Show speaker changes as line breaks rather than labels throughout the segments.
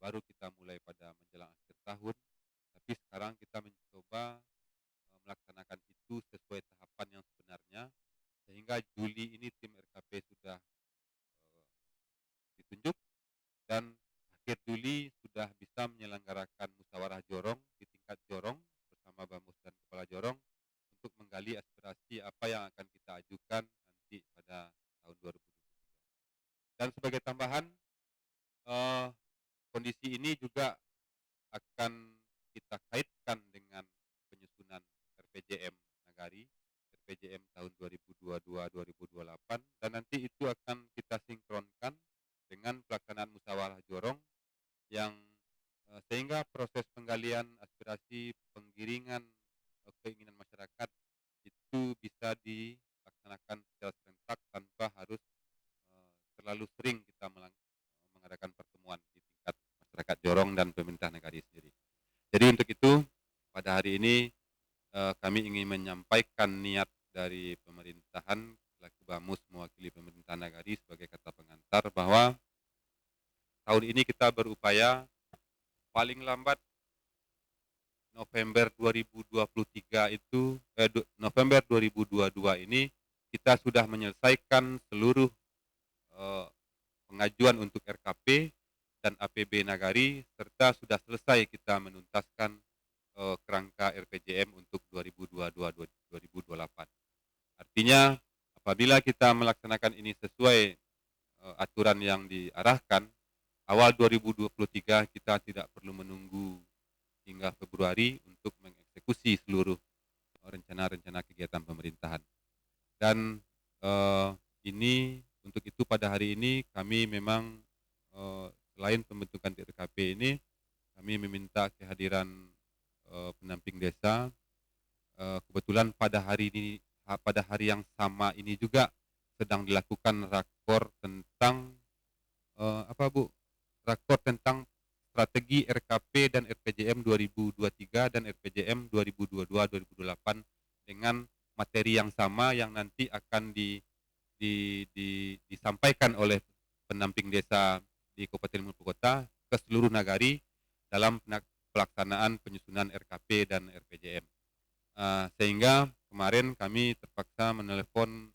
baru kita mulai pada menjelang akhir tahun, tapi sekarang kita mencoba melaksanakan itu sesuai tahapan yang sebenarnya, sehingga Juli ini tim RKP sudah ditunjuk dan akhir Juli sudah bisa menyelenggarakan musyawarah jorong di tingkat jorong bersama Bamus dan Kepala Jorong untuk menggali aspirasi apa yang akan kita ajukan nanti pada tahun 2023. Dan sebagai tambahan, eh, kondisi ini juga akan kita kaitkan dengan penyusunan RPJM Nagari, RPJM tahun 2022-2028, dan nanti itu akan kita sinkronkan dengan pelaksanaan musyawarah jorong yang sehingga proses penggalian aspirasi, penggiringan keinginan masyarakat itu bisa dilaksanakan secara serentak tanpa harus terlalu sering kita mengadakan pertemuan di tingkat masyarakat jorong dan pemerintah negara sendiri. Jadi untuk itu pada hari ini kami ingin menyampaikan niat dari pemerintahan selaku Bamus mewakili pemerintah Nagari sebagai kata pengantar bahwa tahun ini kita berupaya paling lambat November 2023 itu November 2022 ini kita sudah menyelesaikan seluruh eh, pengajuan untuk RKP dan APB Nagari serta sudah selesai kita menuntaskan kerangka RPJM untuk 2022-2028. Artinya apabila kita melaksanakan ini sesuai aturan yang diarahkan, awal 2023 kita tidak perlu menunggu hingga Februari untuk mengeksekusi seluruh rencana-rencana kegiatan pemerintahan. Dan eh, ini untuk itu pada hari ini kami memang selain pembentukan TRKP ini, kami meminta kehadiran pendamping desa. Kebetulan pada hari yang sama ini juga sedang dilakukan rakor tentang apa Bu? Rakor tentang strategi RKP dan RPJM 2023 dan RPJM 2022-2028 dengan materi yang sama yang nanti akan disampaikan oleh pendamping desa di Kabupaten Maluku Kota ke seluruh nagari dalam pelaksanaan penyusunan RKP dan RPJM. Sehingga kemarin kami terpaksa menelepon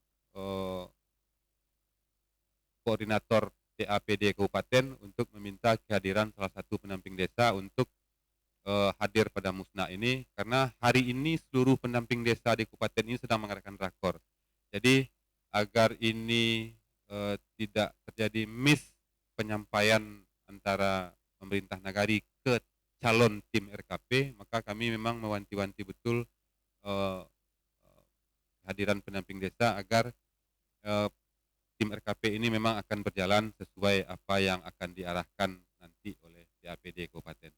koordinator TAPD Kabupaten untuk meminta kehadiran salah satu pendamping desa untuk hadir pada musnah ini karena hari ini seluruh pendamping desa di kabupaten ini sedang mengadakan rakor. Jadi agar ini tidak terjadi miss penyampaian antara pemerintah nagari ke calon tim RKP, maka kami memang mewanti-wanti betul eh, kehadiran pendamping desa agar eh, tim RKP ini memang akan berjalan sesuai apa yang akan diarahkan nanti oleh DAPD Kabupaten.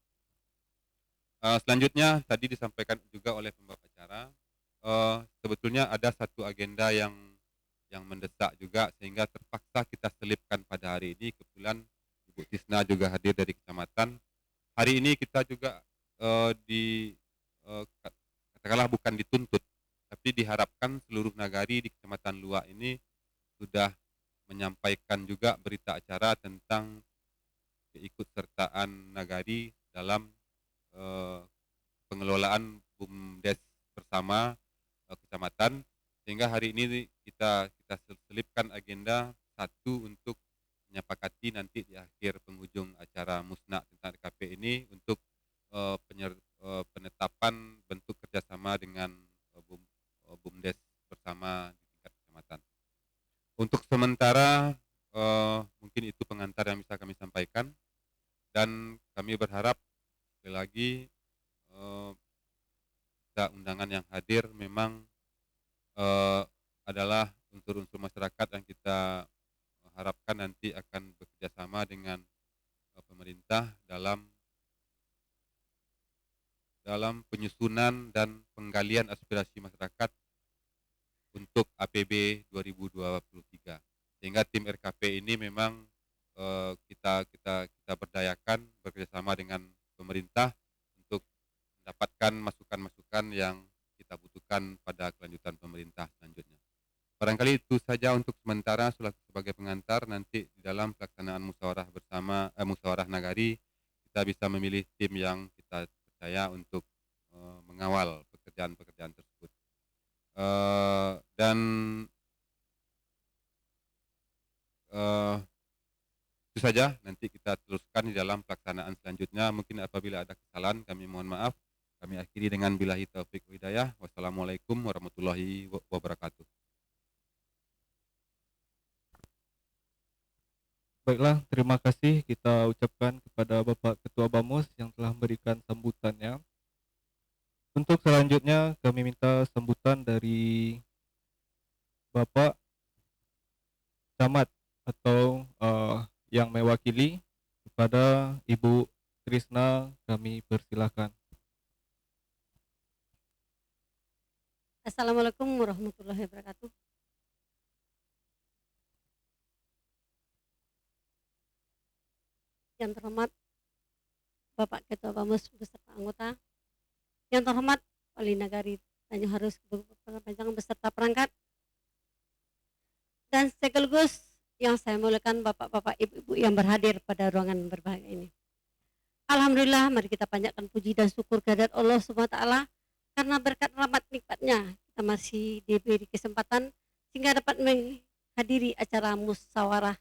Selanjutnya tadi disampaikan juga oleh pembawa acara, sebetulnya ada satu agenda yang mendesak juga sehingga terpaksa kita selipkan pada hari ini. Kebetulan Ibu Tisna juga hadir dari kecamatan. Hari ini kita juga katakanlah bukan dituntut, tapi diharapkan seluruh nagari di Kecamatan Luak ini sudah menyampaikan juga berita acara tentang keikutsertaan nagari dalam eh, pengelolaan BUMDes bersama kecamatan, sehingga hari ini kita selipkan agenda satu untuk menyepakati nanti di akhir penghujung acara musnah tentang RKP ini untuk penetapan bentuk kerjasama dengan BUMDes bersama di tingkat kecamatan. Untuk sementara mungkin itu pengantar yang bisa kami sampaikan dan kami berharap sekali lagi eh, undangan yang hadir memang adalah unsur-unsur masyarakat yang kita harapkan nanti akan bekerjasama dengan pemerintah dalam penyusunan dan penggalian aspirasi masyarakat untuk APB 2023. Sehingga tim RKP ini memang kita berdayakan bekerjasama dengan pemerintah untuk mendapatkan masukan-masukan yang kita butuhkan pada kelanjutan pemerintah selanjutnya. Barangkali itu saja untuk sementara sebagai pengantar, nanti di dalam pelaksanaan musyawarah bersama musyawarah nagari kita bisa memilih tim yang kita percaya untuk mengawal pekerjaan-pekerjaan tersebut. Dan itu saja, nanti kita teruskan di dalam pelaksanaan selanjutnya. Mungkin apabila ada kesalahan kami mohon maaf. Kami akhiri dengan billahi taufik wal hidayah. Wassalamualaikum warahmatullahi wabarakatuh.
Baiklah, terima kasih kita ucapkan kepada Bapak Ketua Bamus yang telah memberikan sambutannya. Untuk selanjutnya kami minta sambutan dari Bapak Camat atau yang mewakili. Kepada Ibu Trisna kami persilahkan.
Assalamualaikum warahmatullahi wabarakatuh. Yang terhormat Bapak Ketua Bamus beserta anggota, yang terhormat Wali Nagari Tanjung Harus Panjang beserta perangkat, dan sekaligus yang saya muliakan bapak-bapak, ibu-ibu yang berhadir pada ruangan berbahagia ini. Alhamdulillah, mari kita panjatkan puji dan syukur kehadirat Allah Subhanahu wa taala karena berkat rahmat nikmatnya kita masih diberi kesempatan sehingga dapat menghadiri acara musyawarah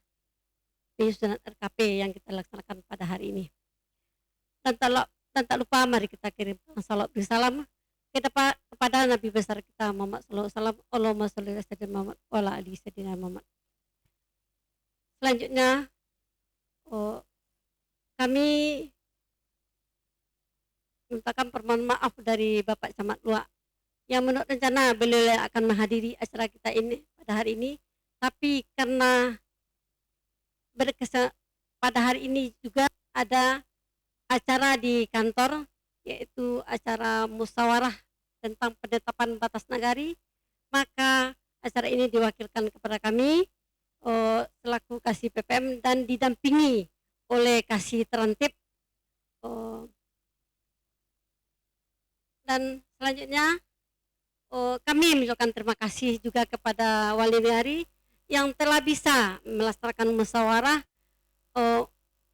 penyusunan RKP yang kita laksanakan pada hari ini. Dan tak lupa mari kita kirimkan salam bersalam kepada Nabi besar kita Muhammad sallallahu alaihi wasallam. Allahumma shalli ala sayyidina Muhammad wa ala ali sayyidina Muhammad. Selanjutnya kami mintakan permohonan maaf dari Bapak Camat Luak yang menurut rencana beliau akan menghadiri acara kita ini pada hari ini, tapi karena pada hari ini juga ada acara di kantor, yaitu acara musyawarah tentang penetapan batas nagari, maka acara ini diwakilkan kepada kami selaku Kasih PPM dan didampingi oleh Kasih Terantib. Dan selanjutnya kami mengucapkan terima kasih juga kepada Wali Nagari yang telah bisa melaksanakan musyawarah,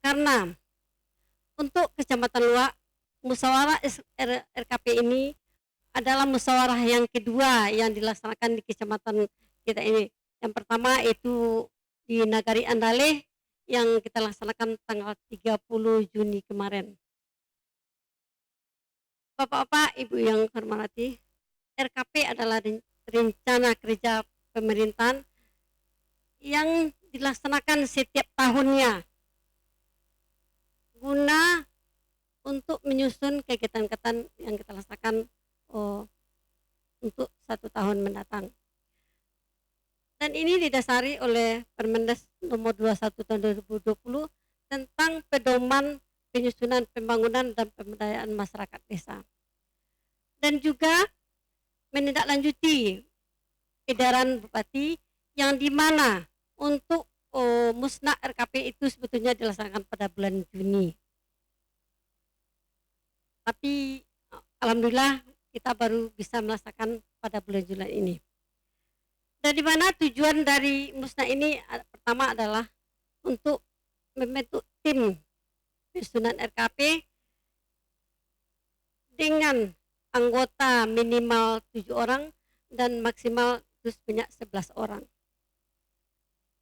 karena untuk Kecamatan Luak, musyawarah RKP ini adalah musyawarah yang kedua yang dilaksanakan di kecamatan kita ini. Yang pertama itu di Nagari Andaleh yang kita laksanakan tanggal 30 Juni kemarin. Bapak-bapak, Ibu yang hormati, RKP adalah rencana kerja pemerintahan yang dilaksanakan setiap tahunnya guna untuk menyusun kegiatan-kegiatan yang kita laksanakan untuk 1 tahun mendatang. Dan ini didasari oleh Permendes nomor 21 tahun 2020 tentang pedoman penyusunan pembangunan dan pemberdayaan masyarakat desa. Dan juga menindaklanjuti edaran Bupati yang dimana untuk musnah RKP itu sebetulnya dilaksanakan pada bulan Juni. Tapi alhamdulillah kita baru bisa melaksanakan pada bulan Juli ini. Dan di mana tujuan dari musnah ini pertama adalah untuk membentuk tim penyusunan RKP dengan anggota minimal 7 orang dan maksimal sebanyak 11 orang.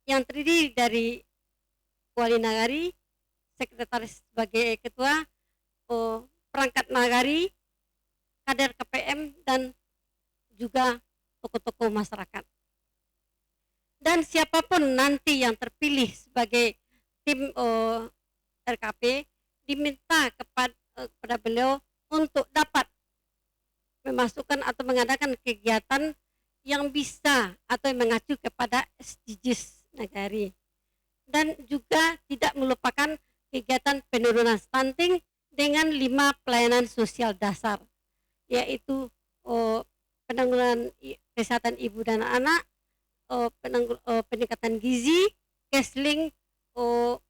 Yang terdiri dari Wali Nagari, Sekretaris sebagai Ketua, perangkat Nagari, kader KPM, dan juga tokoh-tokoh masyarakat. Dan siapapun nanti yang terpilih sebagai tim RKP diminta kepada beliau untuk dapat memasukkan atau mengadakan kegiatan yang bisa atau yang mengacu kepada SDGs Nagari, dan juga tidak melupakan kegiatan penurunan stunting dengan 5 pelayanan sosial dasar, yaitu penanggulangan kesehatan ibu dan anak, peningkatan gizi, counseling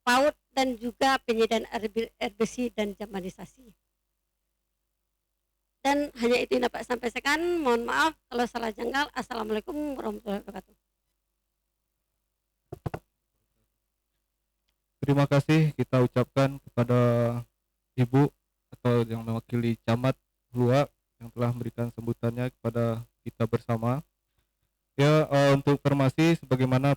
PAUD, dan juga penyediaan air bersih dan jamanisasi. Dan hanya itu yang dapat saya sampaikan. Mohon maaf kalau salah janggal. Assalamualaikum warahmatullahi wabarakatuh.
Terima kasih kita ucapkan kepada Ibu atau yang mewakili Camat Lua yang telah memberikan sambutannya kepada kita bersama. Ya, untuk informasi sebagaimana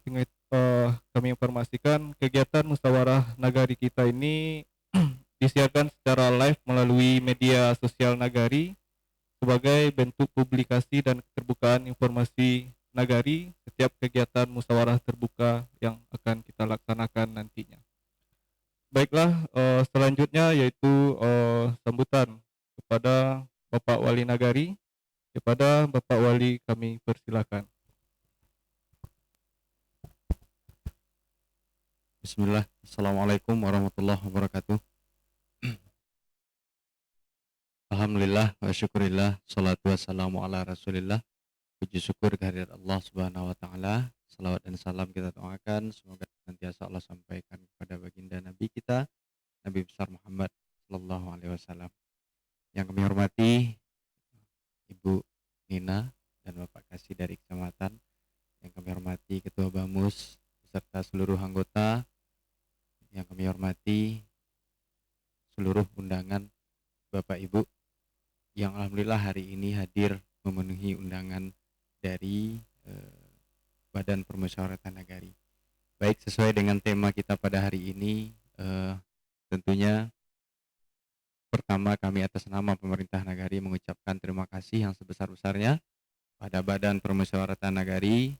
kami informasikan kegiatan musyawarah nagari kita ini disiarkan secara live melalui media sosial nagari sebagai bentuk publikasi dan keterbukaan informasi nagari setiap kegiatan musyawarah terbuka yang akan kita laksanakan nantinya. Baiklah, selanjutnya yaitu sambutan kepada Bapak Wali Nagari. Kepada Bapak Wali kami persilakan.
Bismillah, Assalamualaikum warahmatullahi wabarakatuh. Alhamdulillah wa syukurillah, salatu wassalamu ala rasulillah. Puji syukur kehadirat Allah subhanahu wa ta'ala. Salawat dan salam kita doakan semoga nantiasa Allah sampaikan kepada baginda Nabi kita, Nabi besar Muhammad sallallahu alaihi wasallam. Yang kami hormati Ibu Nina dan Bapak Kasih dari kecamatan. Yang kami hormati Ketua Bamus beserta seluruh anggota. Yang kami hormati seluruh undangan Bapak Ibu yang alhamdulillah hari ini hadir memenuhi undangan dari Badan Permusyawaratan Nagari. Baik, sesuai dengan tema kita pada hari ini, tentunya pertama kami atas nama pemerintah Nagari mengucapkan terima kasih yang sebesar-besarnya pada Badan Permusyawaratan Nagari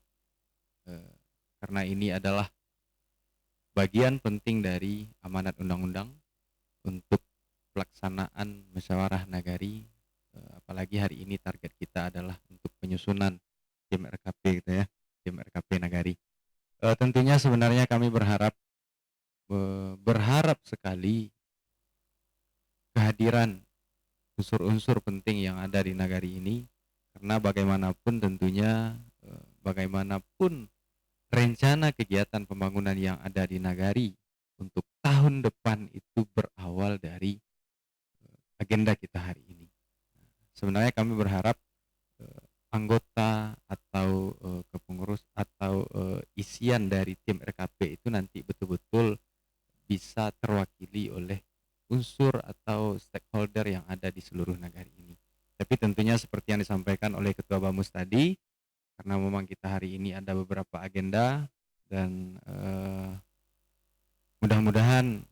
karena ini adalah bagian penting dari amanat undang-undang untuk pelaksanaan musyawarah nagari, apalagi hari ini target kita adalah untuk penyusunan tim RKP gitu ya, tim RKP nagari. Tentunya sebenarnya kami berharap sekali kehadiran unsur-unsur penting yang ada di nagari ini, karena bagaimanapun tentunya bagaimanapun rencana kegiatan pembangunan yang ada di nagari untuk tahun depan itu berawal dari agenda kita hari ini. Sebenarnya kami berharap anggota atau kepengurus atau isian dari tim RKP itu nanti betul-betul bisa terwakili oleh unsur atau stakeholder yang ada di seluruh nagari ini. Tapi tentunya seperti yang disampaikan oleh Ketua Bamus tadi, karena memang kita hari ini ada beberapa agenda dan mudah-mudahan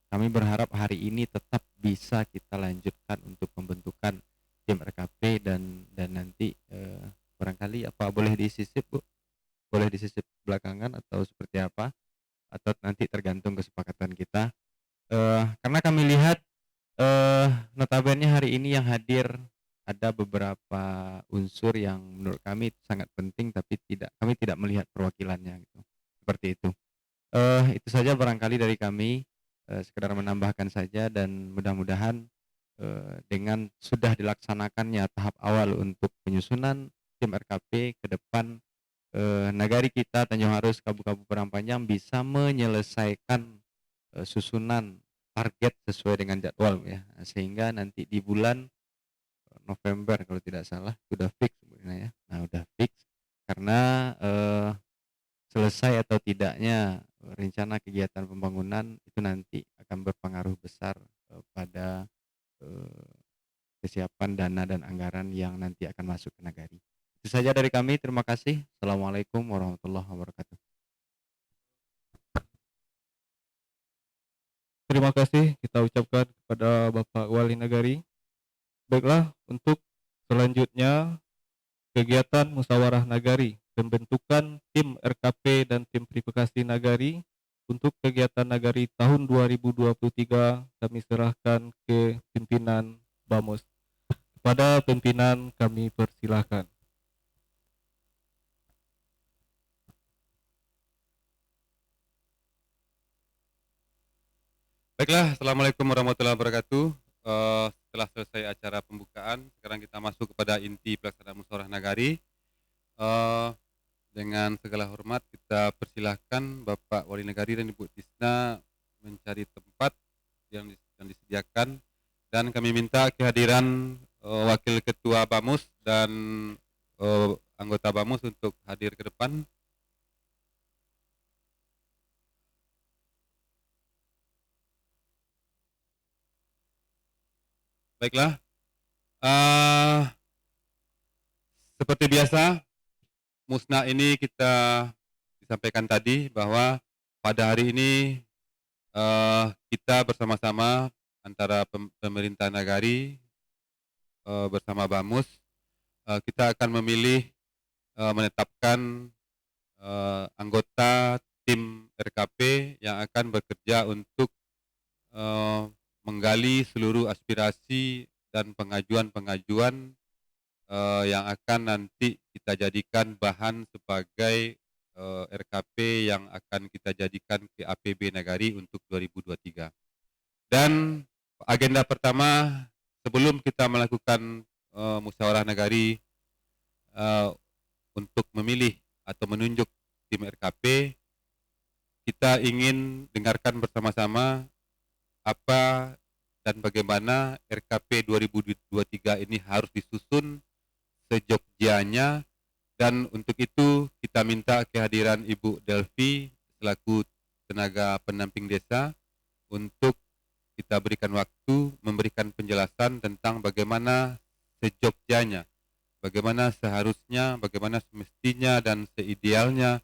kami berharap hari ini tetap bisa kita lanjutkan untuk pembentukan tim RKP dan nanti barangkali apa boleh disisip Bu? Boleh disisip belakangan atau seperti apa? Atau nanti tergantung kesepakatan kita. Karena kami lihat notabene hari ini yang hadir ada beberapa unsur yang menurut kami sangat penting tapi kami tidak melihat perwakilannya gitu. Seperti itu. Itu saja barangkali dari kami, sekedar menambahkan saja dan mudah-mudahan dengan sudah dilaksanakannya tahap awal untuk penyusunan tim RKP ke depan, nagari kita Tanjung Harus Kabu-Kabu Perang Panjang bisa menyelesaikan susunan target sesuai dengan jadwal ya, sehingga nanti di bulan November kalau tidak salah sudah fix sebenarnya ya. Nah, udah fix karena selesai atau tidaknya rencana kegiatan pembangunan itu nanti akan berpengaruh besar pada kesiapan dana dan anggaran yang nanti akan masuk ke nagari. Itu saja dari kami. Terima kasih. Assalamualaikum warahmatullahi wabarakatuh.
Terima kasih kita ucapkan kepada Bapak Wali Nagari. Baiklah, untuk selanjutnya kegiatan musyawarah nagari, pembentukan tim RKP dan tim verifikasi nagari untuk kegiatan nagari tahun 2023 kami serahkan ke pimpinan Bamus. Kepada pimpinan kami persilahkan.
Baiklah, Assalamualaikum warahmatullahi wabarakatuh. Setelah selesai acara pembukaan, sekarang kita masuk kepada inti pelaksanaan musyawarah nagari. Dengan segala hormat kita persilahkan Bapak Wali Nagari dan Ibu Tisna mencari tempat yang disediakan, dan kami minta kehadiran Wakil Ketua Bamus dan anggota Bamus untuk hadir ke depan. Baiklah, seperti biasa, musnah ini kita disampaikan tadi bahwa pada hari ini kita bersama-sama antara pemerintah nagari bersama Bamus, kita akan memilih menetapkan anggota tim RKP yang akan bekerja untuk menggali seluruh aspirasi dan pengajuan-pengajuan yang akan nanti kita jadikan bahan sebagai RKP yang akan kita jadikan ke APB Nagari untuk 2023. Dan agenda pertama sebelum kita melakukan musyawarah nagari untuk memilih atau menunjuk tim RKP, kita ingin dengarkan bersama-sama apa dan bagaimana RKP 2023 ini harus disusun sejogjianya, dan untuk itu kita minta kehadiran Ibu Delvi selaku tenaga pendamping desa untuk kita berikan waktu memberikan penjelasan tentang bagaimana sejogjianya, bagaimana seharusnya, bagaimana semestinya dan seidealnya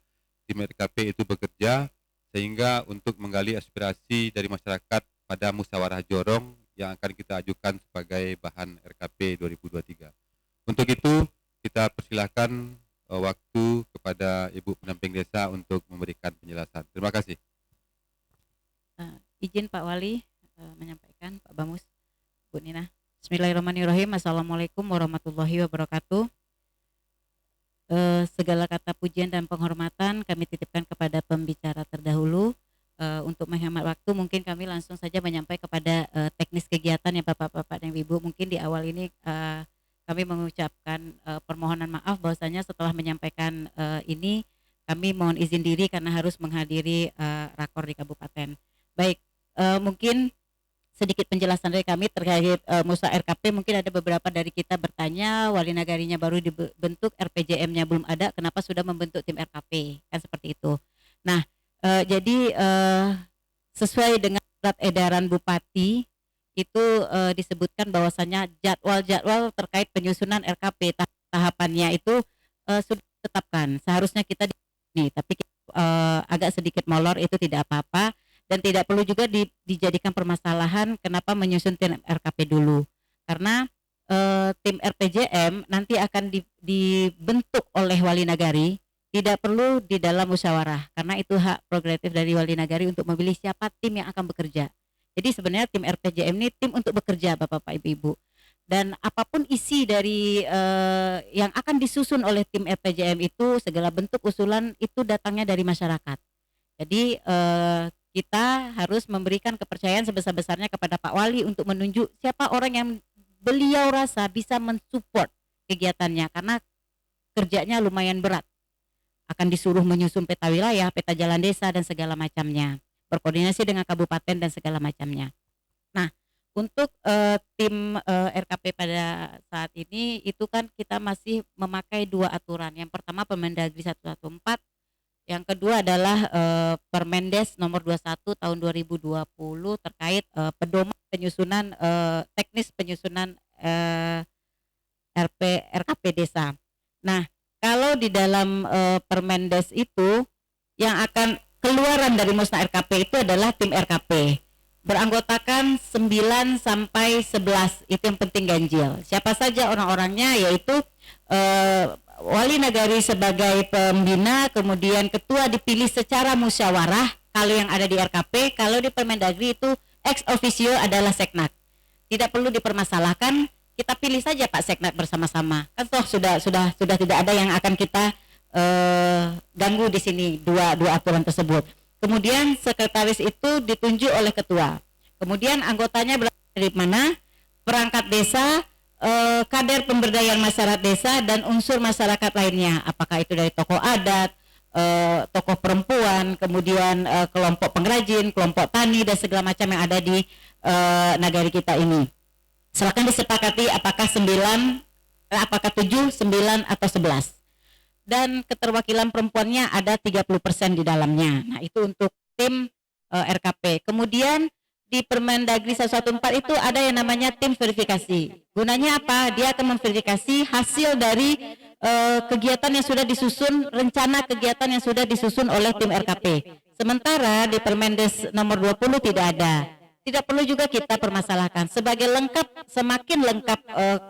tim RKP itu bekerja sehingga untuk menggali aspirasi dari masyarakat pada musyawarah jorong yang akan kita ajukan sebagai bahan RKP 2023. Untuk itu kita persilahkan waktu kepada Ibu pendamping desa untuk memberikan penjelasan. Terima kasih.
Izin Pak Wali menyampaikan, Pak Bamus, Bu Nina. Bismillahirrahmanirrahim. Assalamualaikum warahmatullahi wabarakatuh. Segala kata pujian dan penghormatan kami titipkan kepada pembicara terdahulu. Untuk menghemat waktu mungkin kami langsung saja menyampaikan kepada teknis kegiatan ya Bapak-bapak dan Ibu. Mungkin di awal ini kami mengucapkan permohonan maaf bahwasanya setelah menyampaikan ini kami mohon izin diri karena harus menghadiri rakor di kabupaten. Baik, mungkin sedikit penjelasan dari kami terkait Musa RKP. Mungkin ada beberapa dari kita bertanya, wali nagarinya baru dibentuk, RPJM-nya belum ada, kenapa sudah membentuk tim RKP? Kan seperti itu. Nah, jadi sesuai dengan surat edaran Bupati itu disebutkan bahwasanya jadwal-jadwal terkait penyusunan RKP tahapannya itu sudah ditetapkan. Seharusnya kita nih, tapi agak sedikit molor itu tidak apa-apa. Dan tidak perlu juga dijadikan permasalahan kenapa menyusun tim RKP dulu, karena tim RPJM nanti akan dibentuk oleh wali nagari, tidak perlu di dalam musyawarah karena itu hak prerogatif dari wali nagari untuk memilih siapa tim yang akan bekerja. Jadi sebenarnya tim RPJM ini tim untuk bekerja Bapak-bapak Ibu-ibu, dan apapun isi dari yang akan disusun oleh tim RPJM itu segala bentuk usulan itu datangnya dari masyarakat. Jadi kita harus memberikan kepercayaan sebesar-besarnya kepada Pak Wali untuk menunjuk siapa orang yang beliau rasa bisa mensupport kegiatannya, karena kerjanya lumayan berat. Akan disuruh menyusun peta wilayah, peta jalan desa dan segala macamnya, berkoordinasi dengan kabupaten dan segala macamnya. Nah, untuk tim RKP pada saat ini itu kan kita masih memakai dua aturan. Yang pertama Permendagri 114, yang kedua adalah Permendes nomor 21 tahun 2020 terkait pedoman penyusunan teknis penyusunan RKP desa. Nah, kalau di dalam Permendes itu yang akan keluaran dari musnah RKP itu adalah tim RKP. Beranggotakan 9 sampai 11, itu yang penting ganjil. Siapa saja orang-orangnya, yaitu wali nagari sebagai pembina, kemudian ketua dipilih secara musyawarah kalau yang ada di RKP, kalau di Permendagri itu ex officio adalah Seknak. Tidak perlu dipermasalahkan, kita pilih saja Pak Seknak bersama-sama. Kan toh sudah tidak ada yang akan kita ganggu di sini dua aturan tersebut. Kemudian sekretaris itu ditunjuk oleh ketua. Kemudian anggotanya berasal dari mana? Perangkat desa, kader pemberdayaan masyarakat desa dan unsur masyarakat lainnya, apakah itu dari tokoh adat, tokoh perempuan, kemudian kelompok pengrajin, kelompok tani dan segala macam yang ada di nagari kita ini. Silakan disepakati apakah 7, 9 atau 11. Dan keterwakilan perempuannya ada 30% di dalamnya. Nah, itu untuk tim RKP. Kemudian di Permendagri 114 itu ada yang namanya tim verifikasi. Gunanya apa? Dia akan memverifikasi hasil dari kegiatan yang sudah disusun, rencana kegiatan yang sudah disusun oleh tim RKP. Sementara di Permendes nomor 20 tidak ada. Tidak perlu juga kita permasalahkan. Sebagai lengkap, semakin lengkap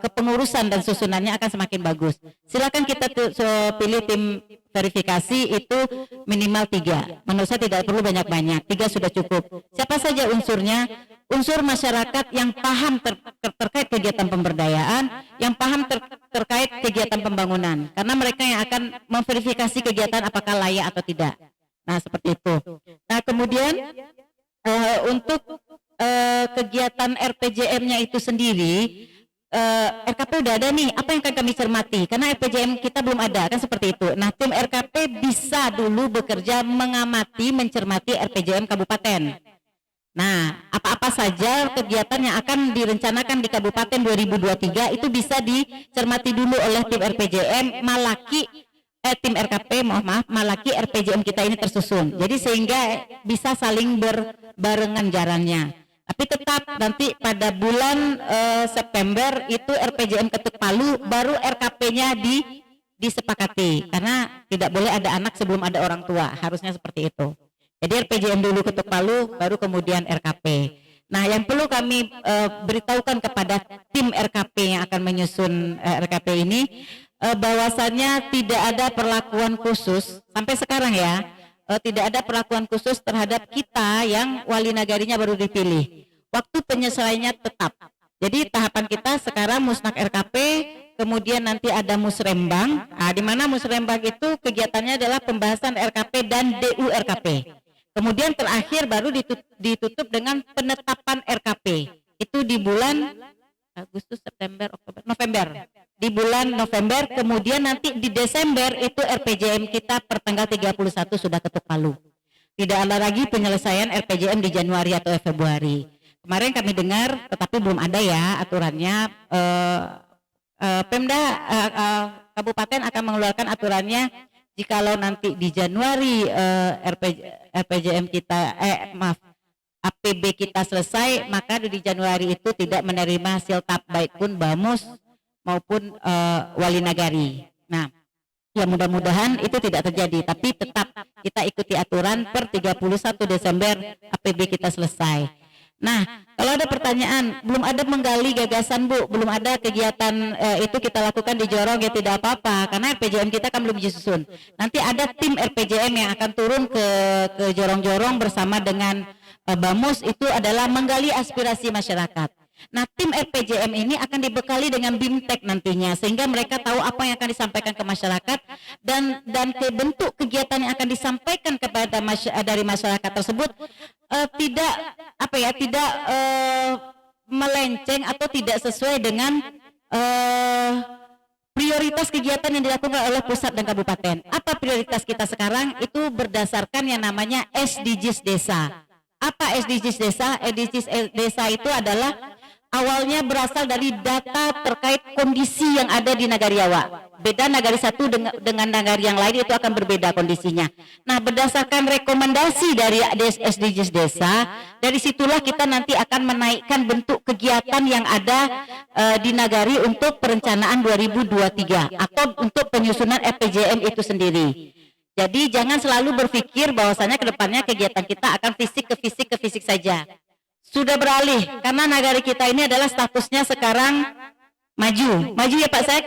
kepengurusan dan susunannya akan semakin bagus. Silakan kita pilih tim verifikasi itu minimal 3. Menurut saya tidak perlu banyak-banyak, 3 sudah cukup. Siapa saja unsurnya? Unsur masyarakat yang paham terkait kegiatan pemberdayaan, yang paham terkait kegiatan pembangunan. Karena mereka yang akan memverifikasi kegiatan apakah layak atau tidak. Nah, seperti itu. Nah, kemudian untuk kegiatan RPJM-nya itu sendiri, RKP udah ada nih, apa yang akan kami cermati? Karena RPJM kita belum ada, kan seperti itu. Nah, tim RKP bisa dulu bekerja mengamati, mencermati RPJM kabupaten. Nah, apa-apa saja kegiatan yang akan direncanakan di Kabupaten 2023 itu bisa dicermati dulu oleh tim RPJM, tim RKP, malaki RPJM kita ini tersusun. Jadi sehingga bisa saling berbarengan jalannya. Tapi tetap nanti pada bulan September itu RPJM ketuk palu, baru RKP-nya disepakati. Karena tidak boleh ada anak sebelum ada orang tua, harusnya seperti itu. Jadi RPJM dulu ketuk palu, baru kemudian RKP. Nah, yang perlu kami beritahukan kepada tim RKP yang akan menyusun RKP ini, bahwasannya tidak ada perlakuan khusus sampai sekarang ya. Tidak ada perlakuan khusus terhadap kita yang wali nagarinya baru dipilih. Waktu penyesuaiannya tetap. Jadi tahapan kita sekarang musnak RKP, kemudian nanti ada musrembang. Nah, di mana musrembang itu kegiatannya adalah pembahasan RKP dan DU RKP. Kemudian terakhir baru ditutup dengan penetapan RKP. Itu di bulan Agustus, September, Oktober, November. Di bulan November, kemudian nanti di Desember itu RPJM kita per tanggal 31 sudah ketuk palu. Tidak ada lagi penyelesaian RPJM di Januari atau Februari. Kemarin kami dengar, tetapi belum ada ya aturannya. Pemda Kabupaten akan mengeluarkan aturannya jikalau nanti di Januari RPJM kita, APB kita selesai, maka di Januari itu tidak menerima siltap baik pun Bamus maupun wali nagari. Nah, ya mudah-mudahan itu tidak terjadi, tapi tetap kita ikuti aturan per 31 Desember APB kita selesai. Nah, kalau ada pertanyaan, belum ada menggali gagasan Bu, belum ada kegiatan itu kita lakukan di Jorong, ya tidak apa-apa, karena RPJM kita kan belum disusun. Nanti ada tim RPJM yang akan turun ke Jorong-Jorong bersama dengan Bamus, itu adalah menggali aspirasi masyarakat. Nah, tim RPJM ini akan dibekali dengan BIMTEK nantinya, sehingga mereka tahu apa yang akan disampaikan ke masyarakat dan bentuk kegiatan yang akan disampaikan kepada dari masyarakat tersebut tidak melenceng atau tidak sesuai dengan prioritas kegiatan yang dilakukan oleh pusat dan kabupaten. Apa prioritas kita sekarang? Itu berdasarkan yang namanya SDGs desa. Apa SDGs desa? SDGs desa itu adalah awalnya berasal dari data terkait kondisi yang ada di Nagari Awak. Beda Nagari satu dengan Nagari yang lain itu akan berbeda kondisinya. Nah, berdasarkan rekomendasi dari SDGs desa, dari situlah kita nanti akan menaikkan bentuk kegiatan yang ada di Nagari untuk perencanaan 2023 atau untuk penyusunan RPJM itu sendiri. Jadi jangan selalu berpikir bahwasanya ke depannya kegiatan kita akan fisik ke fisik saja. Sudah beralih karena Nagari kita ini adalah statusnya sekarang maju ya Pak Sek,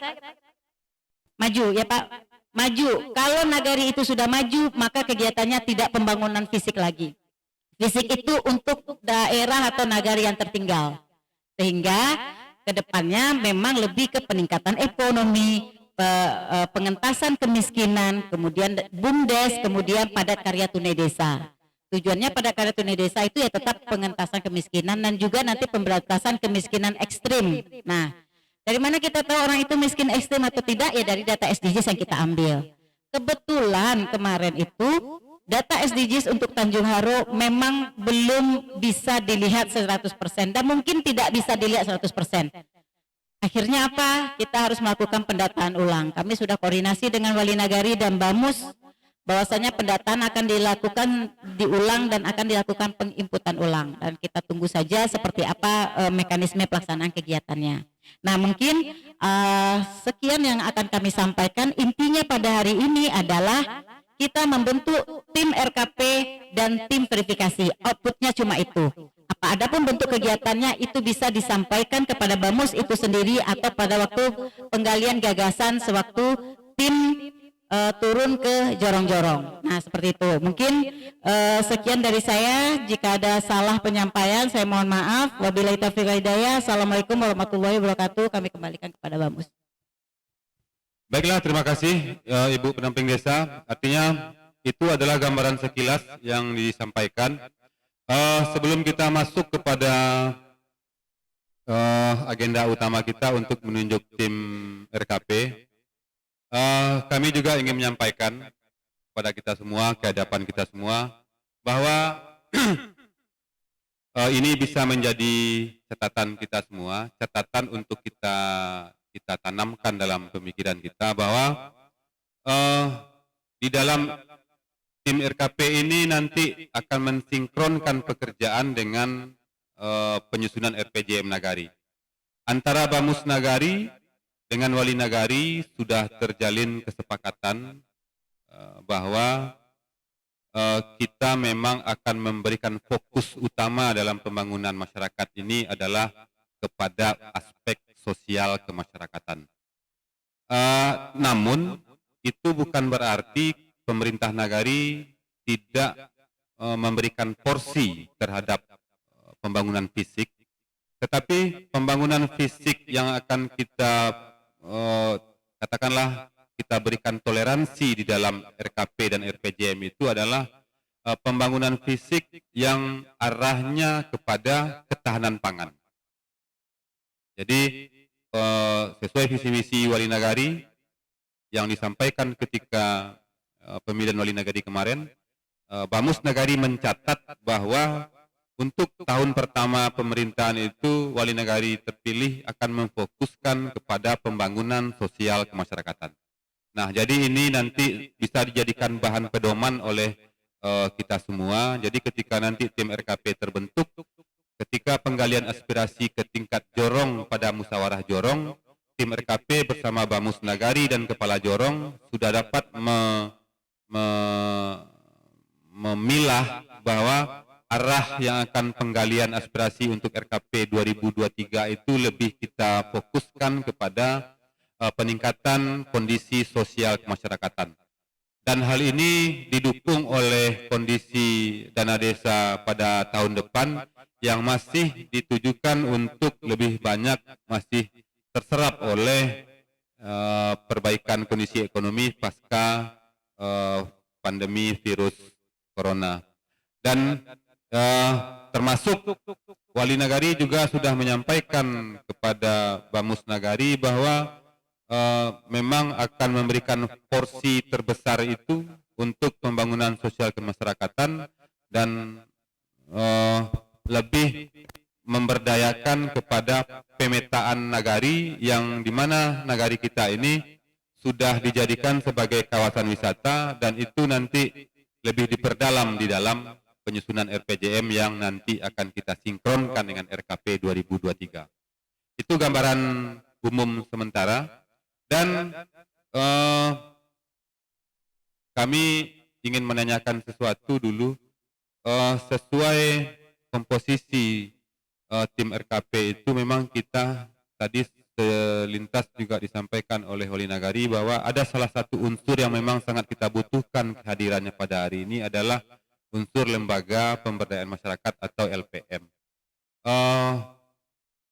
maju ya Pak, maju. Kalau Nagari itu sudah maju, maka kegiatannya tidak pembangunan fisik lagi. Fisik itu untuk daerah atau Nagari yang tertinggal, sehingga kedepannya memang lebih ke peningkatan ekonomi, pengentasan kemiskinan, kemudian BUMDes, kemudian padat karya tunai desa. Tujuannya pada karya tunai desa itu ya tetap pengentasan kemiskinan dan juga nanti pemberantasan kemiskinan ekstrim. Nah, dari mana kita tahu orang itu miskin ekstrim atau tidak? Ya dari data SDGs yang kita ambil. Kebetulan kemarin itu data SDGs untuk Tanjung Haro memang belum bisa dilihat 100% dan mungkin tidak bisa dilihat 100%. Akhirnya apa? Kita harus melakukan pendataan ulang. Kami sudah koordinasi dengan Wali Nagari dan Bamus bahwasanya pendataan akan dilakukan diulang dan akan dilakukan penginputan ulang, dan kita tunggu saja seperti apa mekanisme pelaksanaan kegiatannya. Nah, mungkin sekian yang akan kami sampaikan. Intinya pada hari ini adalah kita membentuk tim RKP dan tim verifikasi. Outputnya cuma itu. Adapun bentuk kegiatannya itu bisa disampaikan kepada Bamus itu sendiri atau pada waktu penggalian gagasan sewaktu tim turun ke jorong-jorong. Nah, seperti itu. Mungkin sekian dari saya. Jika ada salah penyampaian, saya mohon maaf. Wabillahi taufiq wal hidayah. Assalamualaikum warahmatullahi wabarakatuh. Kami kembalikan kepada Bamus.
Baiklah, terima kasih Ibu Pendamping Desa. Artinya itu adalah gambaran sekilas yang disampaikan. Sebelum kita masuk kepada agenda utama kita untuk menunjuk tim RKP, kami juga ingin menyampaikan kepada kita semua, ke hadapan kita semua, bahwa ini bisa menjadi catatan kita semua, catatan untuk kita tanamkan dalam pemikiran kita, bahwa di dalam tim RKP ini nanti akan mensinkronkan pekerjaan dengan penyusunan RPJM Nagari. Antara Bamus Nagari dengan Wali Nagari sudah terjalin kesepakatan bahwa kita memang akan memberikan fokus utama dalam pembangunan masyarakat ini adalah kepada aspek sosial kemasyarakatan. Namun itu bukan berarti pemerintah Nagari tidak memberikan porsi terhadap pembangunan fisik, tetapi pembangunan fisik yang akan kita katakanlah kita berikan toleransi di dalam RKP dan RPJM itu adalah pembangunan fisik yang arahnya kepada ketahanan pangan. Jadi sesuai visi misi Wali Nagari yang disampaikan ketika pemilihan Wali Nagari kemarin, Bamus Nagari mencatat bahwa untuk tahun pertama pemerintahan itu Wali Nagari terpilih akan memfokuskan kepada pembangunan sosial kemasyarakatan. Nah, jadi ini nanti bisa dijadikan bahan pedoman oleh kita semua. Jadi ketika nanti tim RKP terbentuk, ketika penggalian aspirasi ke tingkat jorong pada musyawarah jorong, tim RKP bersama Bamus Nagari dan Kepala Jorong sudah dapat memilah bahwa arah yang akan penggalian aspirasi untuk RKP 2023 itu lebih kita fokuskan kepada peningkatan kondisi sosial kemasyarakatan. Dan hal ini didukung oleh kondisi dana desa pada tahun depan yang masih ditujukan untuk lebih banyak masih terserap oleh perbaikan kondisi ekonomi pasca pandemi virus corona. Dan termasuk Wali Nagari juga sudah menyampaikan kepada Bamus Nagari bahwa memang akan memberikan porsi terbesar itu untuk pembangunan sosial kemasyarakatan dan lebih memberdayakan kepada pemetaan nagari yang dimana nagari kita ini sudah dijadikan sebagai kawasan wisata dan itu nanti lebih diperdalam di dalam penyusunan RPJM yang nanti akan kita sinkronkan dengan RKP 2023. Itu gambaran umum sementara dan kami ingin menanyakan sesuatu dulu sesuai komposisi tim RKP itu memang kita tadi selintas juga disampaikan oleh Wali Nagari bahwa ada salah satu unsur yang memang sangat kita butuhkan kehadirannya pada hari ini adalah unsur lembaga pemberdayaan masyarakat atau LPM.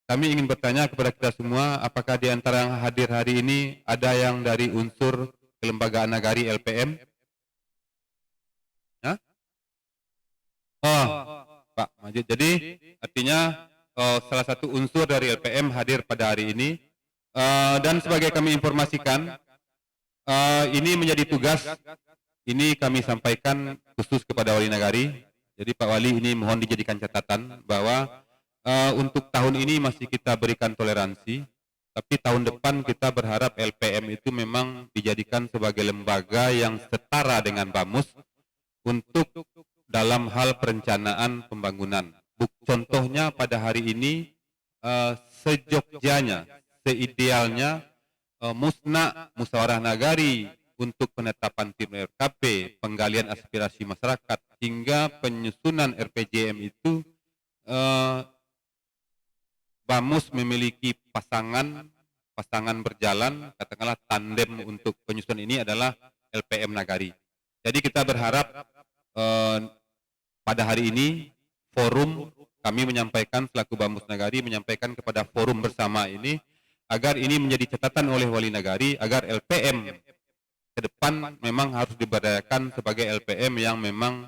Kami ingin bertanya kepada kita semua, apakah di antara yang hadir hari ini ada yang dari unsur kelembagaan Nagari LPM? Ya? Pak Majid. Jadi artinya salah satu unsur dari LPM hadir pada hari ini dan sebagai kami informasikan ini menjadi tugas. Ini kami sampaikan khusus kepada Wali Nagari. Jadi Pak Wali ini mohon dijadikan catatan bahwa untuk tahun ini masih kita berikan toleransi Tapi tahun depan kita berharap LPM itu memang dijadikan sebagai lembaga yang setara dengan BAMUS untuk dalam hal perencanaan pembangunan. Contohnya pada hari ini sejogjanya, seidealnya musyawarah nagari untuk penetapan tim RKP, penggalian aspirasi masyarakat hingga penyusunan RPJM itu BAMUS memiliki pasangan berjalan, katakanlah tandem untuk penyusunan ini adalah LPM Nagari. Jadi kita berharap pada hari ini forum kami menyampaikan selaku BAMUS Nagari menyampaikan kepada forum bersama ini agar ini menjadi catatan oleh wali nagari agar LPM ke depan memang harus diberdayakan sebagai LPM yang memang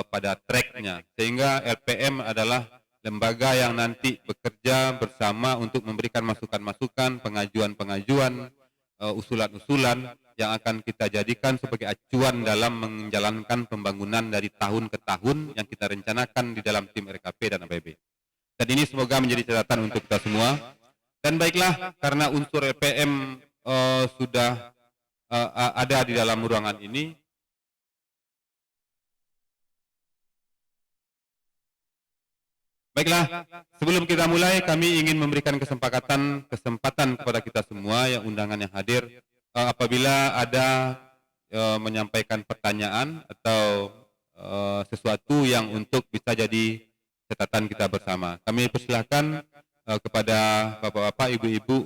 pada tracknya, sehingga LPM adalah lembaga yang nanti bekerja bersama untuk memberikan masukan-masukan, pengajuan-pengajuan, usulan-usulan yang akan kita jadikan sebagai acuan dalam menjalankan pembangunan dari tahun ke tahun yang kita rencanakan di dalam tim RKP dan APB. Dan ini semoga menjadi catatan untuk kita semua. Dan baiklah, karena unsur LPM sudah ada di dalam ruangan ini, baiklah, sebelum kita mulai kami ingin memberikan kesempatan kepada kita semua yang undangan yang hadir, apabila ada menyampaikan pertanyaan atau sesuatu yang untuk bisa jadi catatan kita bersama. Kami persilahkan kepada bapak-bapak, ibu-ibu,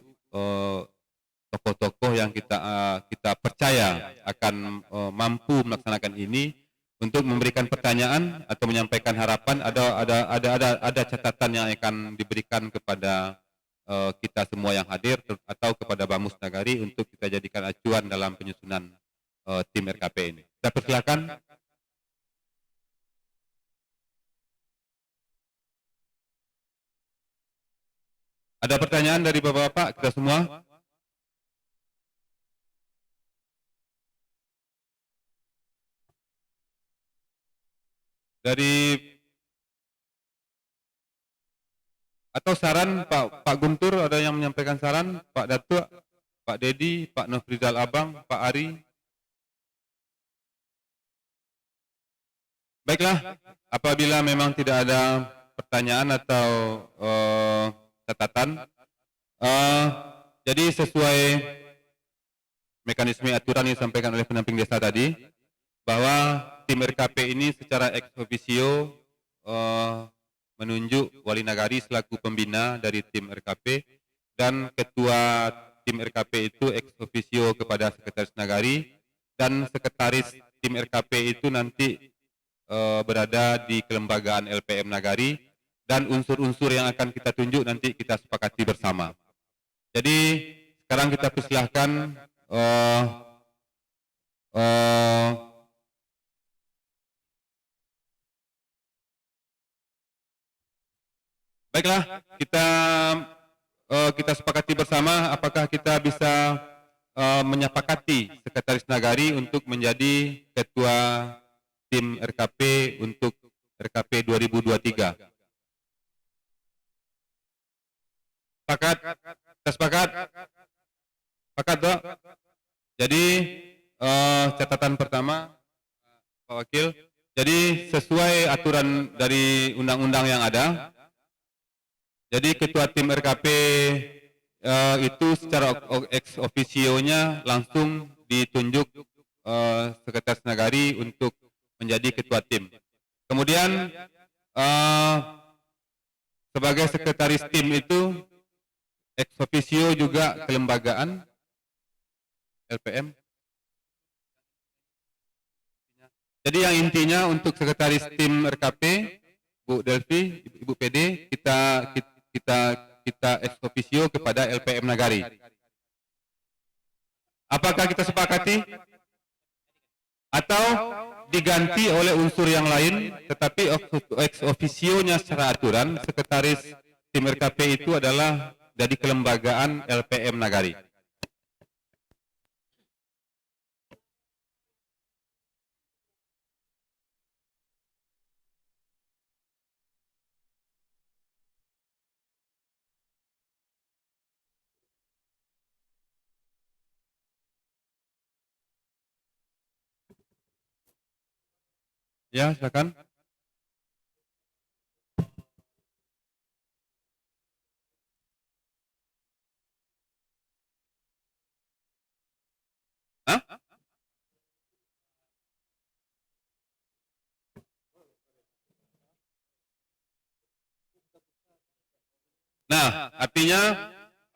tokoh-tokoh yang kita percaya akan mampu melaksanakan ini untuk memberikan pertanyaan atau menyampaikan harapan. Ada catatan yang akan diberikan kepada kita semua yang hadir atau kepada BAMUS Nagari untuk kita jadikan acuan dalam penyusunan tim RKP ini. Saya persilakan. Ada pertanyaan dari bapak-bapak kita semua? Dari atau saran Pak Guntur, ada yang menyampaikan saran? Pak Datuk, Pak Dedi, Pak Nofrizal Abang, Pak Ari. Baiklah, apabila memang tidak ada pertanyaan atau catatan, jadi sesuai mekanisme aturan yang disampaikan oleh pendamping desa tadi, bahwa tim RKP ini secara ex officio menunjuk wali nagari selaku pembina dari tim RKP, dan ketua tim RKP itu ex officio kepada sekretaris nagari, dan sekretaris tim RKP itu nanti berada di kelembagaan LPM Nagari, dan unsur-unsur yang akan kita tunjuk nanti kita sepakati bersama. Jadi sekarang kita persilahkan baiklah, kita sepakati bersama apakah kita bisa menyepakati sekretaris nagari untuk menjadi ketua tim RKP untuk RKP 2023. Sepakat? Kita sepakat? Sepakat, Dok? Jadi catatan pertama, Pak Wakil, jadi sesuai aturan dari undang-undang yang ada, jadi ketua tim RKP itu secara ex officio-nya langsung ditunjuk sekretaris nagari untuk menjadi ketua tim. Kemudian sebagai sekretaris tim itu ex officio juga kelembagaan LPM. Jadi yang intinya untuk sekretaris tim RKP, Bu Delvi, Ibu PD, kita ex officio kepada LPM Nagari. Apakah kita sepakati? Atau diganti oleh unsur yang lain, tetapi ex officio-nya secara aturan sekretaris tim RKP itu adalah dari kelembagaan LPM Nagari. Ya, silakan. Hah? Nah, artinya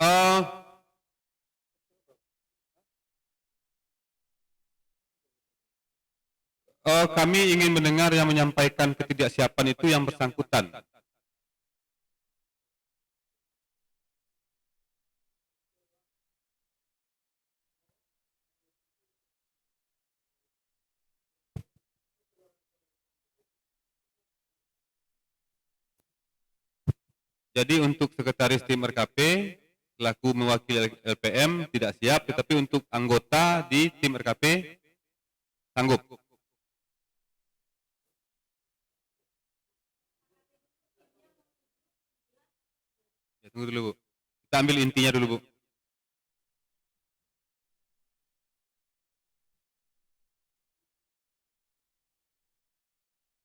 eh, kami ingin mendengar yang menyampaikan ketidaksiapan itu yang bersangkutan. Jadi untuk sekretaris tim RKP selaku mewakili LPM tidak siap, tetapi untuk anggota di tim RKP sanggup. Ya, tunggu dulu, Bu. Kita ambil intinya dulu, Bu.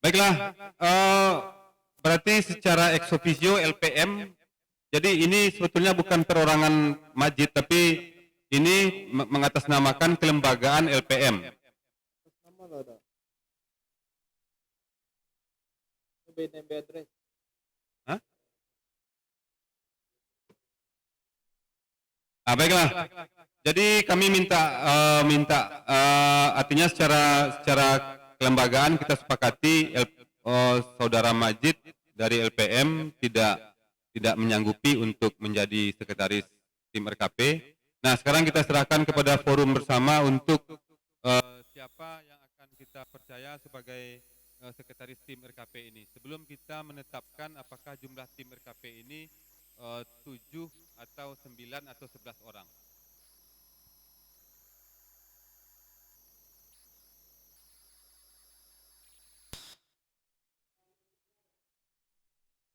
Baiklah, berarti secara ex officio LPM, jadi ini sebetulnya bukan perorangan Majid, tapi ini mengatasnamakan kelembagaan LPM. Hah? Baiklah. Jadi kami minta artinya secara kelembagaan kita sepakati saudara Majid dari LPM tidak menyanggupi untuk menjadi sekretaris tim RKP. Nah, sekarang kita serahkan kepada forum bersama untuk siapa yang akan kita percaya sebagai sekretaris tim RKP ini. Sebelum kita menetapkan apakah jumlah tim RKP ini 7 atau 9 atau 11 orang.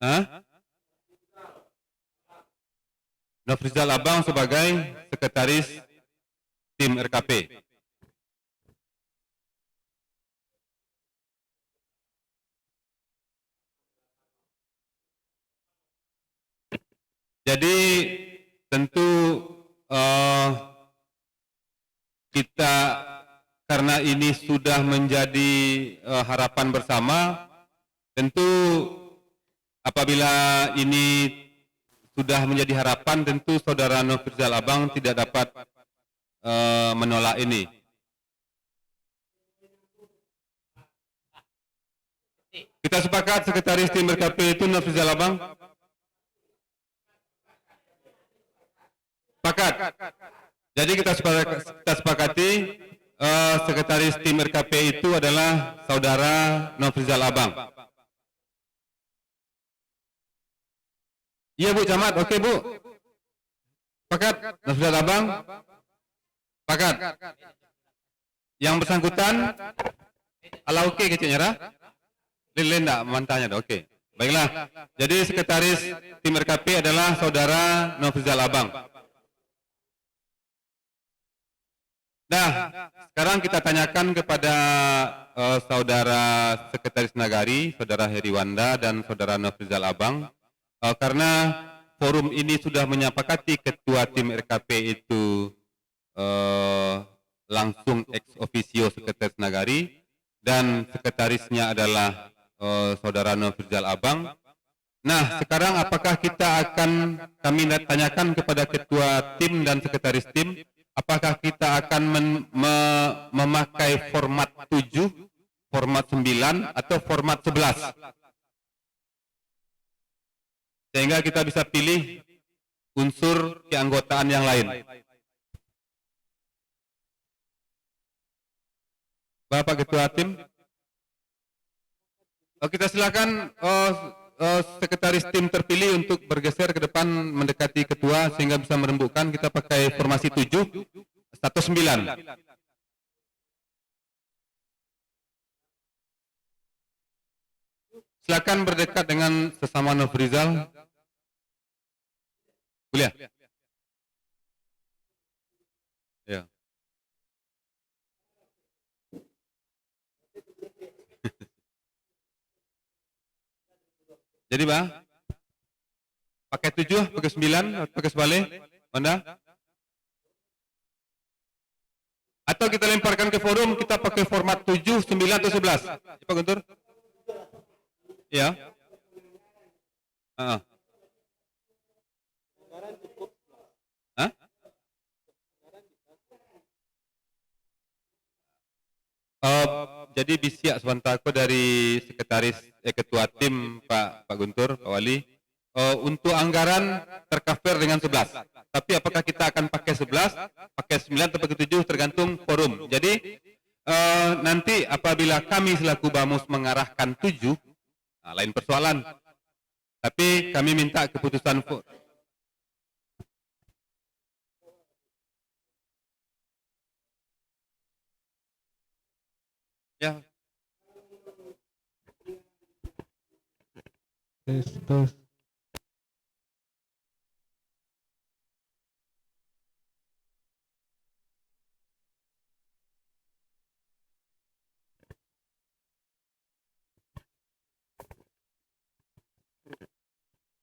Hah? Nofrizal Abang sebagai sekretaris tim RKP. Jadi tentu kita karena ini sudah menjadi harapan bersama, tentu apabila ini sudah menjadi harapan, tentu saudara Nofrizal Abang tidak dapat menolak ini. Kita sepakat sekretaris tim RKP itu Nofrizal Abang? Sepakat. Jadi kita sepakati sekretaris tim RKP itu adalah saudara Nofrizal Abang. Iya Bu Camat, oke Bu. Sepakat Nofrizal Abang? Sepakat. Yang bersangkutan ala oke kecilnya Ra? Lilin enggak mantanya dah, oke. Baiklah. Jadi sekretaris tim RKP adalah saudara Nofrizal Abang. Nah, sekarang kita tanyakan kepada saudara sekretaris Nagari, saudara Heriwanda dan saudara Nofrizal Abang, karena forum ini sudah menyepakati ketua tim RKP itu langsung ex officio sekretaris Nagari dan sekretarisnya adalah saudara Nofrizal Abang. Nah, sekarang apakah kami tanyakan kepada ketua tim dan sekretaris tim, apakah kita akan memakai format 7, format 9, atau format 11? Sehingga kita bisa pilih unsur keanggotaan yang lain. Bapak Ketua Tim, kita silakan sekretaris tim terpilih untuk bergeser ke depan mendekati ketua sehingga bisa merembukkan. Kita pakai formasi 7 atau 9. Silakan berdekat dengan sesama Nofrizal. Boleh? Ya. Jadi pakai 7, pakai 9, pakai sebalik, Anda? Atau kita lemparkan ke forum, kita pakai format 7, 9 atau 11. Pak Guntur? Ya. Hah? Jadi bisiak sebentar aku dari sekretaris ketua tim Pak Guntur, Pak Wali. Untuk anggaran tercover dengan 11. Tapi apakah kita akan pakai 11, pakai 9 atau pakai 7 tergantung forum. Jadi nanti apabila kami selaku Bamus mengarahkan 7, nah, lain persoalan. Tapi kami minta keputusan ya.
Terus.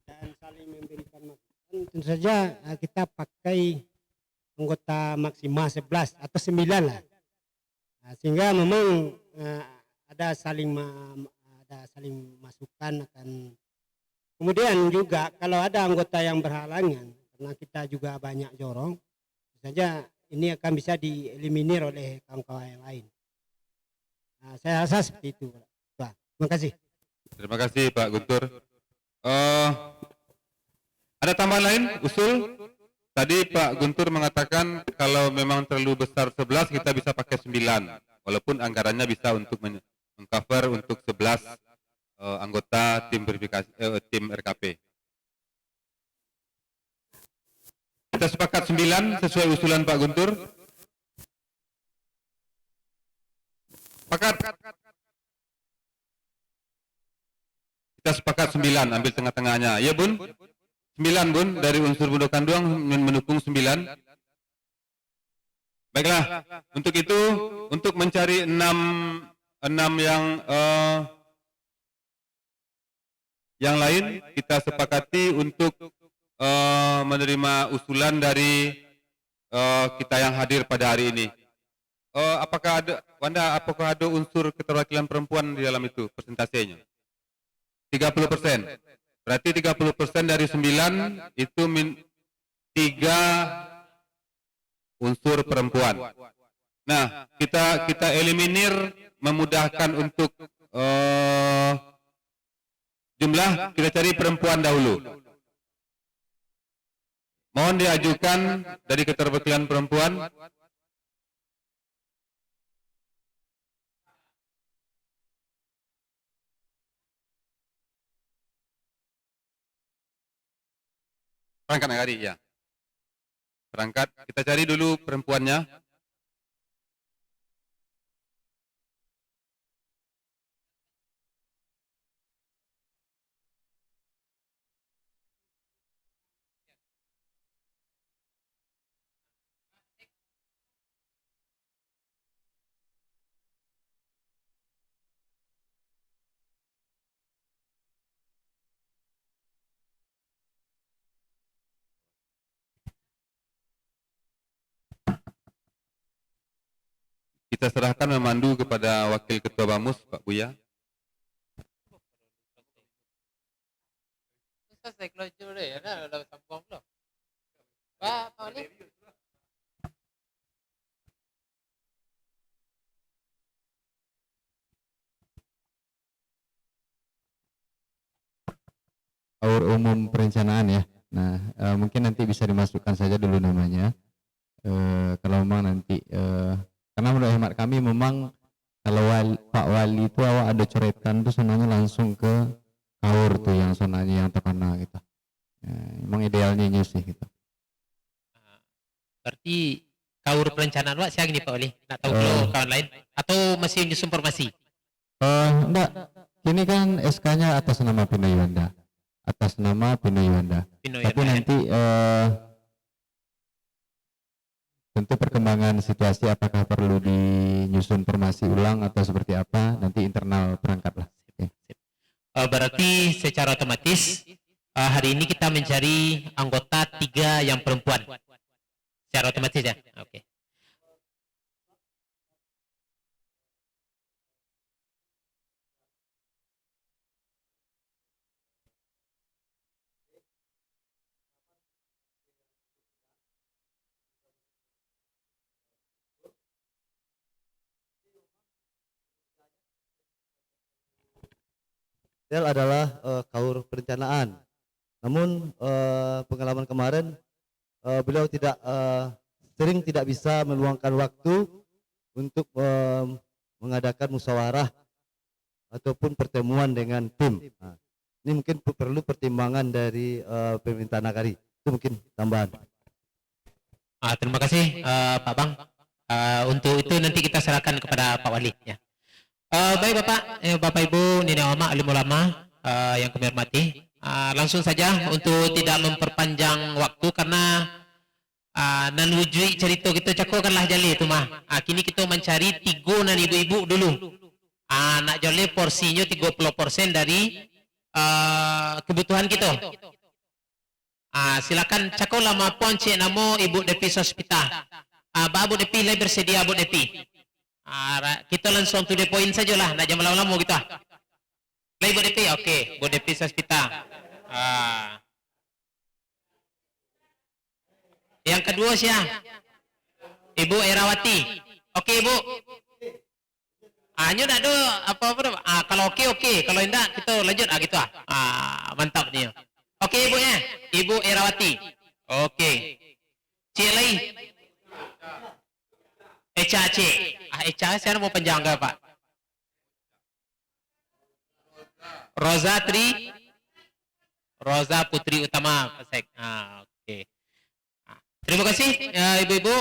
Dan saling memberikan masukan. Tentu saja kita pakai anggota maksimal 11 atau 9 lah. Sehingga memang ada saling masukan akan. Kemudian juga kalau ada anggota yang berhalangan, karena kita juga banyak jorong, saja ini akan bisa dieliminir oleh kawan-kawan yang lain. Saya rasa seperti itu. Terima kasih.
Terima kasih Pak Guntur. Ada tambahan lain, usul? Tadi Pak Guntur mengatakan kalau memang terlalu besar 11 kita bisa pakai 9, walaupun anggarannya bisa untuk mengcover untuk 11 anggota tim verifikasi tim RKP. Kita sepakat 9 sesuai usulan Pak Guntur. Sepakat. Kita sepakat 9, ambil tengah-tengahnya. Ya Bun? 9 Bun, dari unsur Bundokan Duang mendukung 9. Baiklah, untuk itu, untuk mencari 6 yang lain, kita sepakati untuk menerima usulan dari kita yang hadir pada hari ini. Apakah ada unsur keterwakilan perempuan di dalam itu persentasenya? 30%. Berarti 30% dari 9 itu 3 unsur perempuan. Nah, kita eliminir memudahkan untuk jumlah, kita cari perempuan dahulu. Mohon diajukan dari keterwakilan perempuan. Perangkat nagari, ya. Perangkat, kita cari dulu perempuannya. Kita serahkan memandu kepada Wakil Ketua Bamus, Pak Buya.
Selesai close dulu ya, dah sambung belum? Pak Wali.
Aur umum perencanaan ya. Nah, mungkin nanti bisa dimasukkan saja dulu namanya. Kalau memang nanti karena menurut hemat kami memang kalau Pak Wali itu awak ada coretan tuh sebenarnya langsung ke kaur tuh yang sonanya yang terkena gitu. Emang idealnya ini sih gitu.
Berarti kaur perencanaan Pak siang ini Pak Wali. Nak tahu kalau kawan lain atau masih menyusun formasi?
Enggak. Ini kan SK-nya atas nama Pino Yuanda. Atas nama Pino Yuanda. Tapi nanti tentu perkembangan situasi apakah perlu dinyusun formasi ulang atau seperti apa nanti internal perangkat lah.
berarti secara otomatis hari ini kita mencari anggota 3 yang perempuan. Secara otomatis ya. Oke.
Del adalah kaur perencanaan. Namun pengalaman kemarin beliau sering tidak bisa meluangkan waktu untuk mengadakan musyawarah ataupun pertemuan dengan tim. Nah, ini mungkin perlu pertimbangan dari pemerintah Nagari. Itu mungkin tambahan.
Terima kasih Pak Bang. Untuk itu nanti kita serahkan kepada Pak Wali. Ya. Baik Bapak Ibu, Nini Mama, alim ulama yang kami hormati. Langsung saja untuk tidak memperpanjang waktu karena nan wujud cerita kita cakukanlah jali itu mah. Kini kita mencari 3 nan ibu-ibu dulu. Nak jali porsinya 30% dari kebutuhan kita. Silakan cakulah maupun cek nama Ibu Depi Sospita. Ibu Depi lai bersedia Ibu Depi. Kita langsung to the point sajalah, nak jangan lama-lama kita. Lai Ibu Depi, oke, Ibu Depi Sospita. Yang kedua siapa? Ibu Erawati. Oke Ibu. Nyo nak do apa-apa. Kalau oke, kalau tidak kita lanjut gitu mantap nih. Oke Ibu ya. Ibu Erawati. Oke. Cik lain. Eca Cik. Eca saya mau penjangga Pak. Roza Putri Utama Pesek. Oke. Terima kasih ibu-ibu.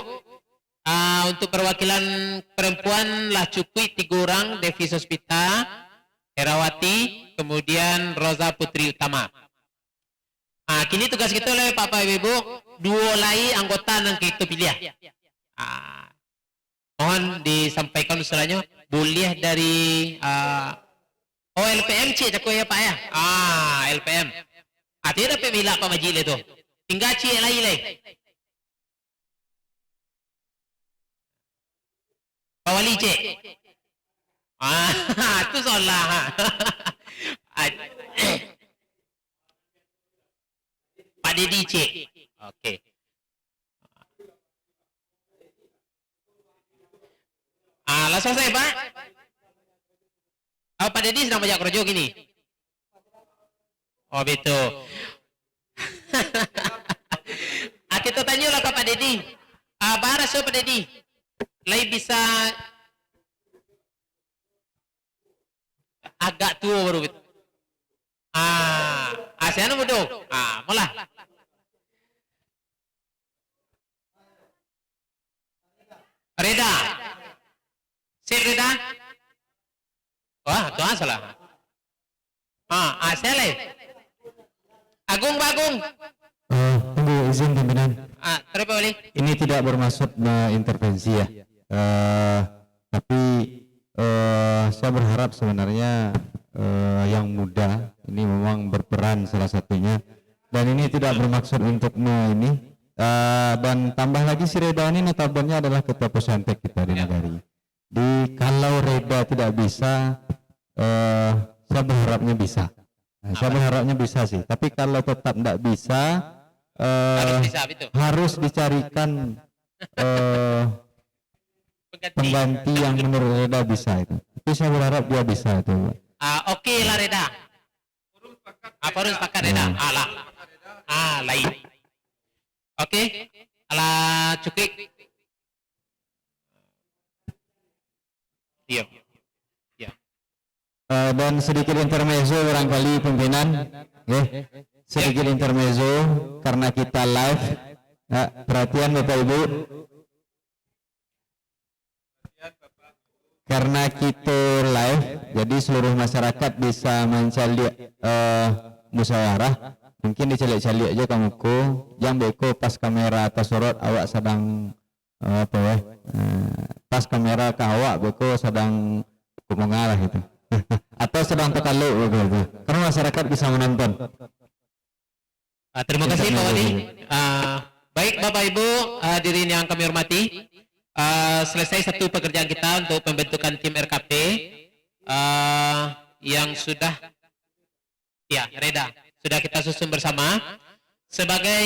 Untuk perwakilan perempuan lah cukup 3 orang, Devi Sospita, Erawati, kemudian Roza Putri Utama. Kini tugas kita oleh Bapak Ibu 2 lagi anggota yang kita pilih. Mohon disampaikan usulannya, boleh dari LPM cik cakap ya Pak ya. LPM. Tidak dapat bila Pak Majid itu. Tinggal cik lagi. Pak Wali cik. Itu salah. Pak Dedi cik. Okey. Langsung saya Pak. Pak Dedi sedang banyak kerja gini. Oh betul. Kita tanyalah ke Pak Dedi. Bahasa Pak Dedi. Lai bisa agak tua baru gitu. Saya nak bodoh. Mula. Reda. Sip Reda. Wah, tuan salah. Saya leh. Agung.
Tunggu izin pimpinan.
Terima kasih.
Ini tidak bermaksud intervensi ya. Tapi saya berharap sebenarnya yang muda ini memang berperan salah satunya. Dan ini tidak bermaksud untuk ini. Dan tambah lagi si Reda ini notabene adalah ketua Posyantek kita di Nagari. Kalau Reda tidak bisa, saya berharapnya bisa. Saya berharapnya bisa sih. Tapi kalau tetap tidak bisa, harus dicarikan pengganti yang menurut Reda bisa itu. Tapi saya berharap dia bisa itu.
Oke lah Reda. Forum sepakat Reda. Lain. Oke. Cukup. Iya.
Dan sedikit intermezzo barangkali pimpinan, sedikit intermezzo karena kita live. Perhatian Bapak Ibu, karena kita live, jadi seluruh masyarakat bisa mencari musyawarah. Mungkin dicalik-calik aja kamu yang beko pas kamera atas sorot awak sedang pas kamera ke awak beko sedang kumengalah itu. Atau sedang terkaluk begitu. Karena masyarakat bisa menonton.
Terima kasih Pak Wali. Baik Bapak Ibu hadirin yang kami hormati, selesai satu pekerjaan kita untuk pembentukan tim RKP yang sudah reda, sudah kita susun bersama. Sebagai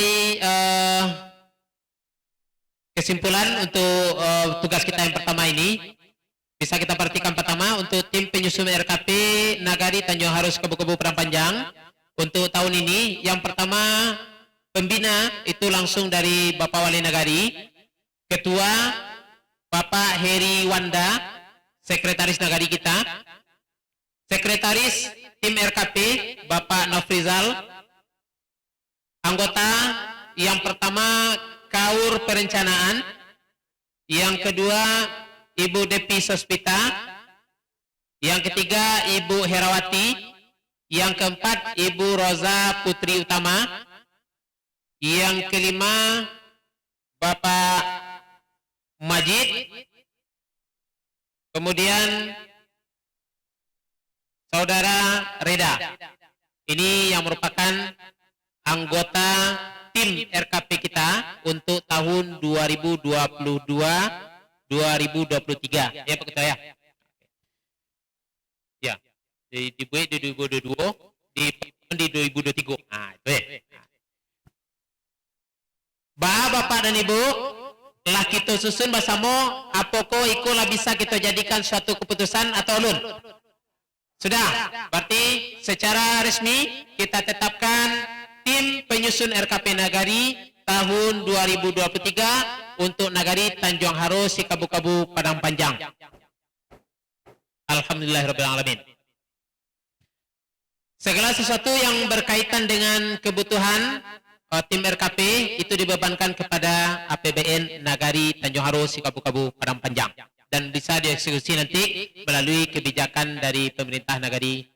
kesimpulan untuk tugas kita yang pertama ini, bisa kita perhatikan pertama untuk tim penyusun RKP Nagari Tanjung Harus Kebu-Kebu Padang Panjang untuk tahun ini. Yang pertama, pembina itu langsung dari Bapak Wali Nagari, Ketua Bapak Heri Wanda, Sekretaris Nagari kita, Sekretaris tim RKP Bapak Nofrizal, anggota yang pertama Kaur Perencanaan, yang kedua Ibu Depi Sospita, yang ketiga Ibu Herawati, yang keempat Ibu Roza Putri Utama, yang kelima Bapak Majid, kemudian Saudara Reda. Ini yang merupakan anggota tim RKP kita untuk tahun 2022-2023. Ya Pak Ketua ya. Ya. Di 2022, di 2023. Nah, itu ya. Bapak dan Ibu, lah kita susun bersama apoko ikulah bisa kita jadikan suatu keputusan atau ulun. Sudah, berarti secara resmi kita tetapkan tim penyusun RKP Nagari tahun 2023 untuk Nagari Tanjung Harus Kabu-Kabu Padang Panjang. Alhamdulillahirrahmanirrahim. Segala sesuatu yang berkaitan dengan kebutuhan tim RKP itu dibebankan kepada APBN Nagari Tanjung Harus Kabu-Kabu Padang Panjang dan bisa dieksekusi nanti melalui kebijakan dari pemerintah Nagari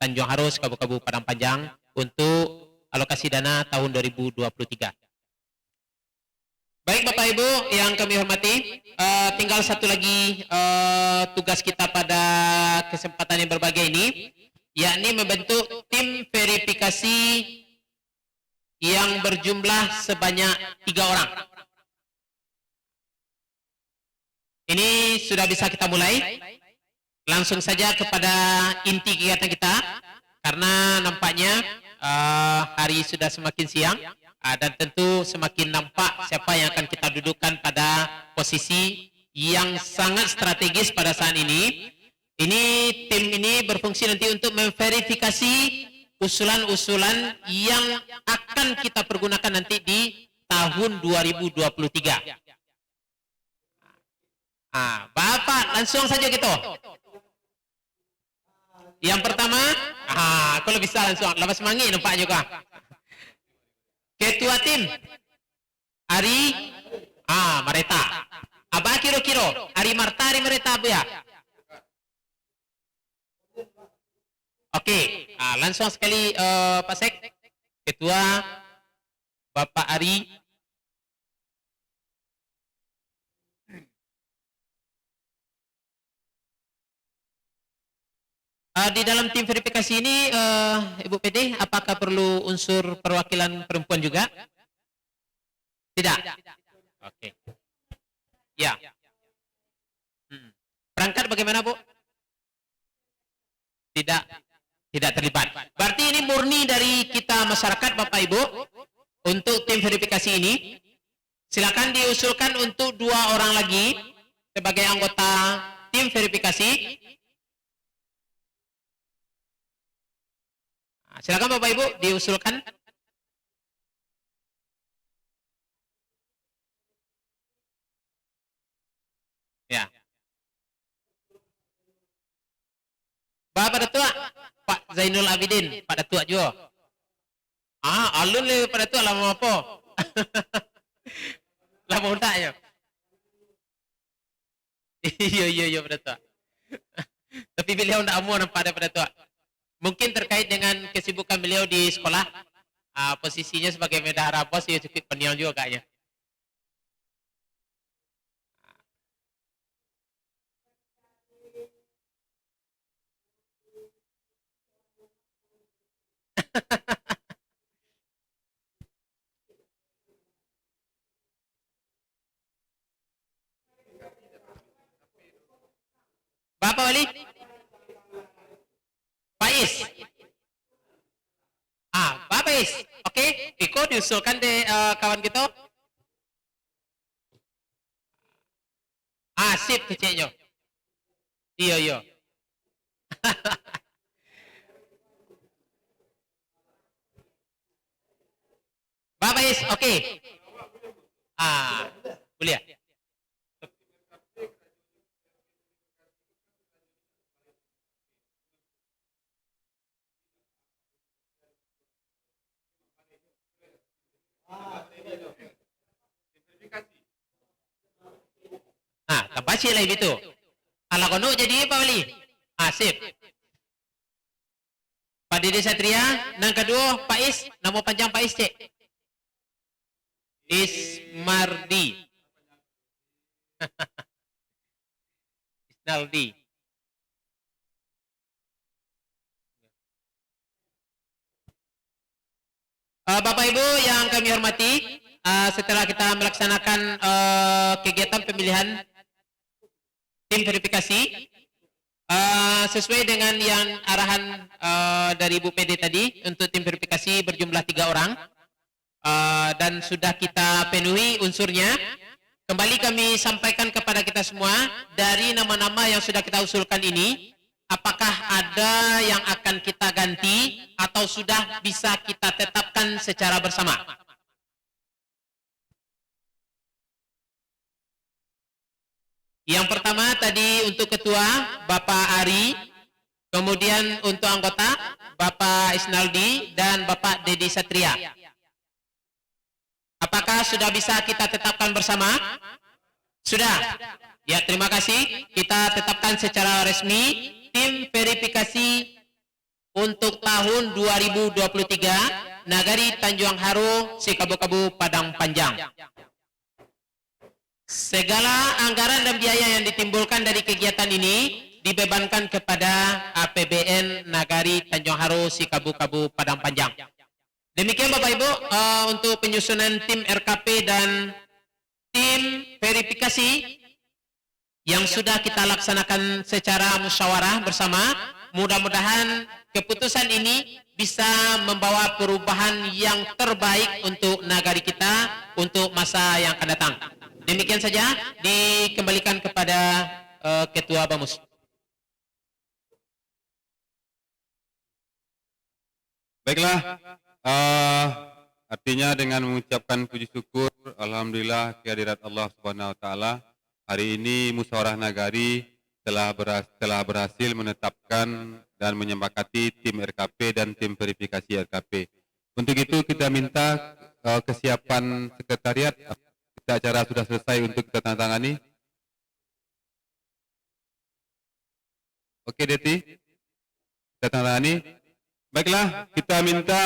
Tanjung Harus Kabu-Kabu Padang Panjang untuk alokasi dana tahun 2023. Baik Bapak Ibu yang kami hormati, tinggal satu lagi tugas kita pada kesempatan yang berbahagia ini, yakni membentuk tim verifikasi yang berjumlah sebanyak 3 orang. Ini sudah bisa kita mulai. Langsung saja kepada inti kegiatan kita, karena nampaknya hari sudah semakin siang dan tentu semakin nampak siapa yang akan kita dudukkan pada posisi yang sangat strategis pada saat ini. Tim ini berfungsi nanti untuk memverifikasi usulan-usulan yang akan kita pergunakan nanti di tahun 2023. Bapak langsung saja gitu. Yang pertama, kalau bisa langsung lepas mangi nampak juga. Ketua tim Ari Mareta. Abah kiro-kiro Ari Marta Ari Mareta Bu ya. Oke, langsung sekali Pak Sek, Ketua Bapak Ari. Di dalam tim verifikasi ini, Ibu PD, apakah perlu unsur perwakilan perempuan juga? Tidak. Oke. Ya. Perangkat bagaimana Bu? Tidak terlibat. Berarti ini murni dari kita masyarakat Bapak Ibu untuk tim verifikasi ini. Silakan diusulkan untuk 2 orang lagi sebagai anggota tim verifikasi. Silakan Bapak Ibu diusulkan. Ya. Bapak Datuk, Pak Zainul Abidin, Pak Datuk juga. Alun le Pak Datuk lama apa? Lama undak ya. Iya Pak Datuk. Tapi beliau ndak mau nampak ada Pak Datuk. Mungkin terkait dengan kesibukan beliau di sekolah, posisinya sebagai bendahara pos ya cukup peniau juga kayaknya. Bapak Wali? Faiz. Bapak Faiz. Oke, Iko diusulkan deh kawan kita. Sip kecilnya. Iya. Bapak Faiz, oke. Boleh. Tanpa sih lah itu. Ala kono jadi Pak Wali. Sip. Pak Dede Satria, yang kedua Pak Is, nama panjang Pak Is cek. Ismardi. Isnaldi. Bapak Ibu yang kami hormati, setelah kita melaksanakan kegiatan pemilihan tim verifikasi sesuai dengan yang arahan dari Bu PD tadi, untuk tim verifikasi berjumlah 3 orang dan sudah kita penuhi unsurnya. Kembali kami sampaikan kepada kita semua, dari nama-nama yang sudah kita usulkan ini, apakah ada yang akan kita ganti atau sudah bisa kita tetapkan secara bersama? Yang pertama tadi untuk ketua Bapak Ari, kemudian untuk anggota Bapak Isnaldi dan Bapak Dedi Satria. Apakah sudah bisa kita tetapkan bersama? Sudah. Ya, terima kasih. Kita tetapkan secara resmi tim verifikasi untuk tahun 2023 Nagari Tanjung Haro, Sikabu-Kabu, Padang Panjang. Segala anggaran dan biaya yang ditimbulkan dari kegiatan ini dibebankan kepada APBN Nagari Tanjung Haro, Sikabu-Kabu, Padang Panjang. Demikian Bapak Ibu untuk penyusunan tim RKP dan tim verifikasi yang sudah kita laksanakan secara musyawarah bersama. Mudah-mudahan keputusan ini bisa membawa perubahan yang terbaik untuk nagari kita untuk masa yang akan datang. Demikian saja, dikembalikan kepada Ketua Bamus.
Baiklah, artinya dengan mengucapkan puji syukur, alhamdulillah kehadirat Allah Subhanahu wa taala, hari ini musyawarah nagari telah berhasil menetapkan dan menyepakati tim RKP dan tim verifikasi RKP. Untuk itu kita minta kesiapan sekretariat. Acara sudah selesai untuk kita tandatangani. Oke Deti, kita tandatangani. Baiklah, kita minta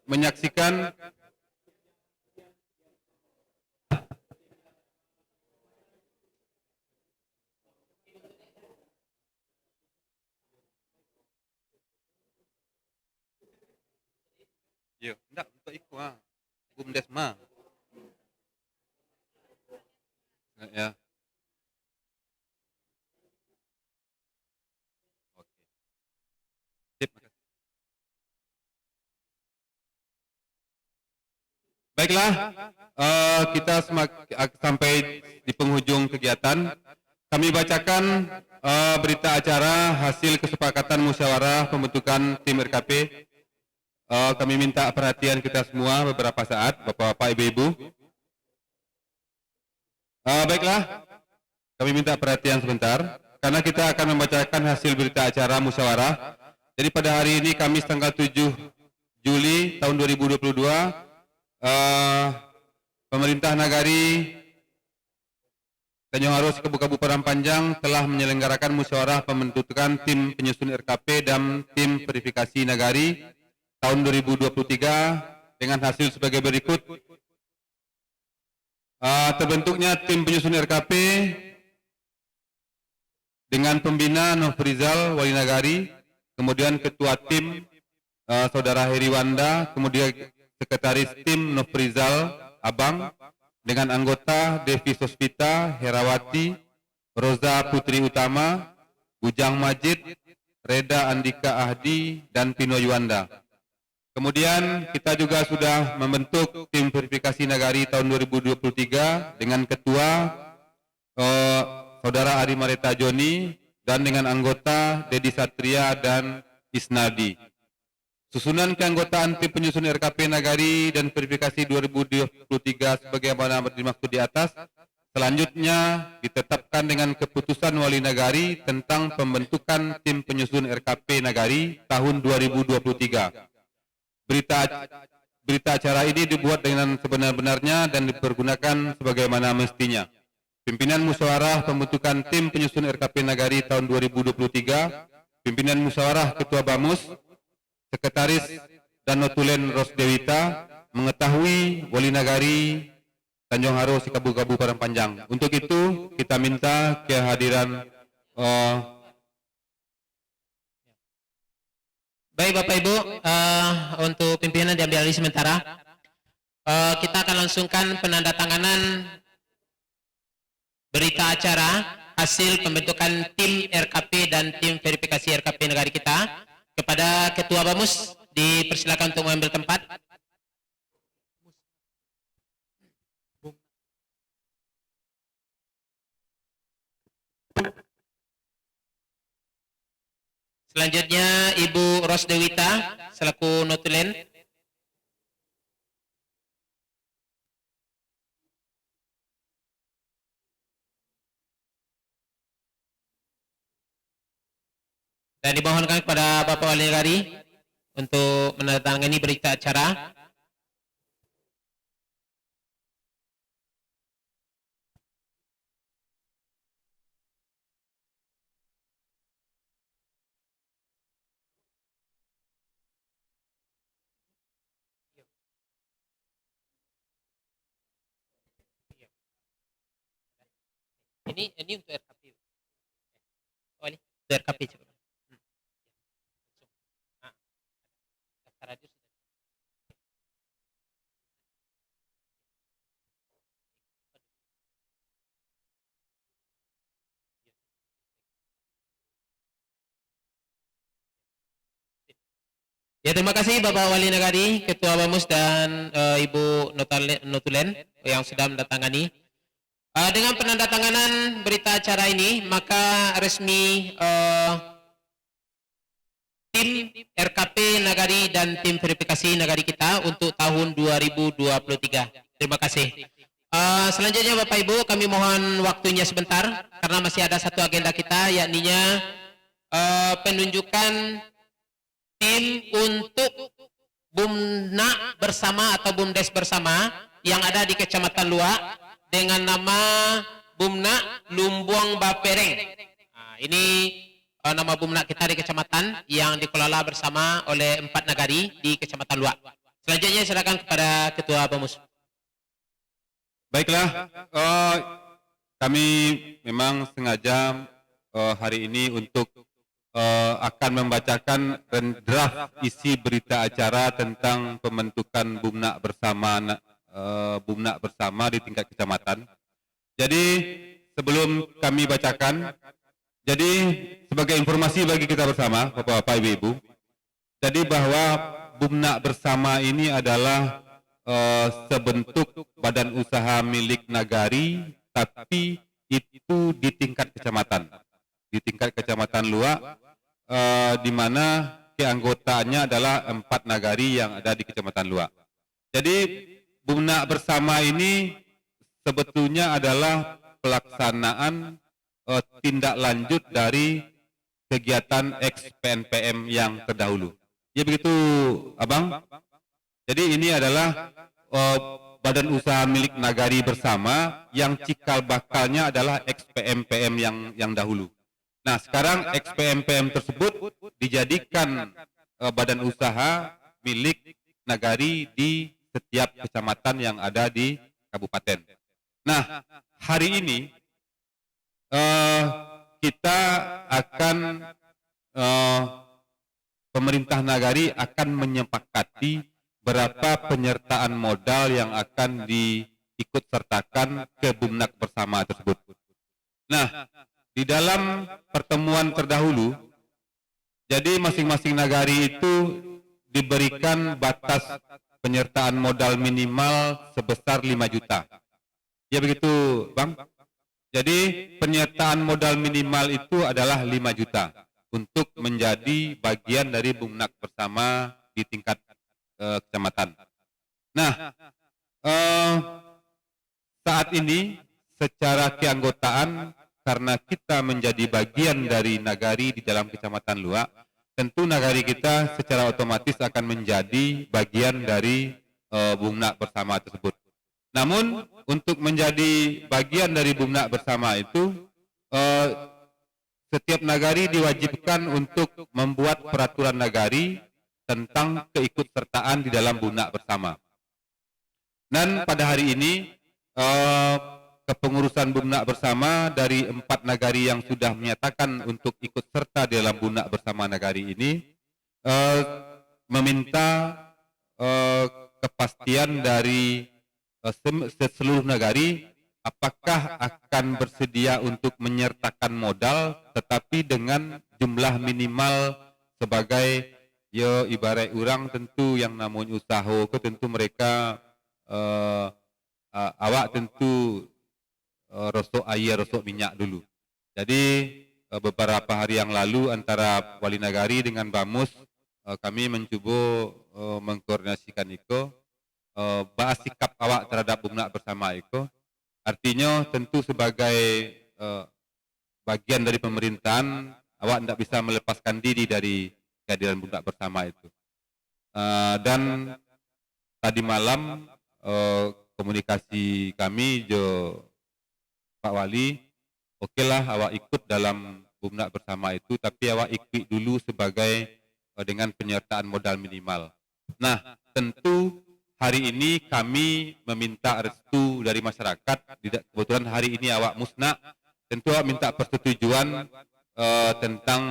menyaksikan enggak untuk ikut Bumdesma. Ya. Oke. Sip. Baiklah, kita sampai di penghujung kegiatan. Kami bacakan berita acara hasil kesepakatan musyawarah pembentukan tim RKP. Kami minta perhatian kita semua beberapa saat, Bapak-bapak, Ibu-ibu. Baiklah, kami minta perhatian sebentar, karena kita akan membacakan hasil berita acara musyawarah. Jadi pada hari ini, Kamis tanggal 7 Juli tahun 2022, pemerintah Nagari Tanjung Haro, Sikabu-Kabu, Padang Panjang telah menyelenggarakan musyawarah pembentukan tim penyusun RKP dan tim verifikasi Nagari tahun 2023 dengan hasil sebagai berikut. Terbentuknya tim penyusun RKP dengan pembina Nofrizal Wali Nagari, kemudian ketua tim Saudara Heri Wanda, kemudian Sekretaris Tim Nofrizal Abang, dengan anggota Devi Sospita, Herawati, Roza Putri Utama, Bujang Majid, Reda Andika Ahdi, dan Pino Yuanda. Kemudian kita juga sudah membentuk tim verifikasi nagari tahun 2023 dengan ketua Saudara Ari Mareta Joni dan dengan anggota Dedi Satria dan Isnadi. Susunan keanggotaan tim penyusun RKP Nagari dan verifikasi 2023 sebagaimana dimaksud di atas selanjutnya ditetapkan dengan keputusan Wali Nagari tentang pembentukan tim penyusun RKP Nagari tahun 2023. Berita acara ini dibuat dengan sebenar-benarnya dan dipergunakan sebagaimana mestinya. Pimpinan Musyawarah Pembentukan Tim Penyusun RKP Nagari tahun 2023, Pimpinan Musyawarah Ketua Bamus, Sekretaris dan Notulen Rosdewita mengetahui Wali Nagari Tanjung Haro Sikabu-Gabu Padang Panjang. Untuk itu kita minta kehadiran
Baik Bapak Ibu, untuk pimpinan diambil alih sementara. Kita akan langsungkan penandatanganan berita acara hasil pembentukan tim RKP dan tim verifikasi RKP negara kita kepada Ketua Bamus. Dipersilakan untuk mengambil tempat. Selanjutnya Ibu Rosdewita selaku notulen. Dan dimohonkan kepada Bapak Wali Nagari untuk menandatangani berita acara. Ini untuk RKP. Oh ini untuk RKP coba. Daftar radio sudah. Ya, terima kasih Bapak Wali Nagari, Ketua Bamus dan Ibu Notulen yang sudah mendatangani. Dengan penandatanganan berita acara ini, maka resmi tim RKP Nagari dan tim verifikasi Nagari kita untuk tahun 2023. Terima kasih. Selanjutnya Bapak Ibu, kami mohon waktunya sebentar karena masih ada satu agenda kita, yakninya penunjukan tim untuk Bumna bersama atau Bumdes bersama yang ada di Kecamatan Luak dengan nama Bumna Lumbuang Bapereng. Nah, ini nama Bumna kita di kecamatan yang dikelola bersama oleh 4 nagari di Kecamatan Luak. Selanjutnya silakan kepada Ketua Bamus.
Baiklah, kami memang sengaja hari ini untuk akan membacakan draft isi berita acara tentang pembentukan Bumna bersama di tingkat kecamatan. Jadi sebelum kami bacakan, jadi sebagai informasi bagi kita bersama, Bapak-bapak, Ibu-ibu, jadi bahwa Bumna bersama ini adalah sebentuk badan usaha milik nagari, tapi itu di tingkat kecamatan. Di tingkat kecamatan Luak, di mana keanggotaannya adalah 4 nagari yang ada di Kecamatan Luak. Jadi Bumna bersama ini sebetulnya adalah pelaksanaan tindak lanjut dari kegiatan ex-PNPM yang terdahulu. Ya begitu, Abang? Jadi ini adalah badan usaha milik nagari bersama yang cikal bakalnya adalah ex-PNPM yang dahulu. Nah, sekarang ex-PNPM tersebut dijadikan badan usaha milik nagari di setiap kecamatan yang ada di kabupaten. Nah, hari ini kita akan pemerintah nagari akan menyepakati berapa penyertaan modal yang akan diikut sertakan ke Bumnak bersama tersebut. Nah, di dalam pertemuan terdahulu, jadi masing-masing nagari itu diberikan batas penyertaan modal minimal sebesar 5 juta. Ya begitu, Bang? Jadi penyertaan modal minimal itu adalah 5 juta untuk menjadi bagian dari Bumnak bersama di tingkat kecamatan. Nah, saat ini secara keanggotaan karena kita menjadi bagian dari nagari di dalam Kecamatan Luak, tentu nagari kita secara otomatis akan menjadi bagian dari Bumnak bersama tersebut. Namun untuk menjadi bagian dari Bumnak bersama itu, setiap nagari diwajibkan untuk membuat peraturan nagari tentang keikutsertaan di dalam Bumnak bersama. Dan pada hari ini kepengurusan Bumnak bersama dari 4 nagari yang sudah menyatakan untuk ikut serta di dalam Bumnak bersama nagari ini meminta kepastian dari seluruh nagari apakah akan bersedia untuk menyertakan modal tetapi dengan jumlah minimal sebagai yo ibarat orang tentu yang namanya usaha ke tentu mereka awak tentu rosok air rosok minyak dulu. Jadi beberapa hari yang lalu antara Wali Nagari dengan Bamus kami mencoba mengkoordinasikan itu bahas sikap awak terhadap Bumnak bersama itu. Artinya tentu sebagai bagian dari pemerintahan awak tidak bisa melepaskan diri dari kehadiran Bumnak bersama itu. Dan tadi malam komunikasi kami jo Pak Wali, okelah awak ikut dalam Bumnak bersama itu, tapi awak ikut dulu sebagai dengan penyertaan modal minimal. Nah, tentu hari ini kami meminta restu dari masyarakat. Kebetulan hari ini awak musnak, tentu awak minta persetujuan tentang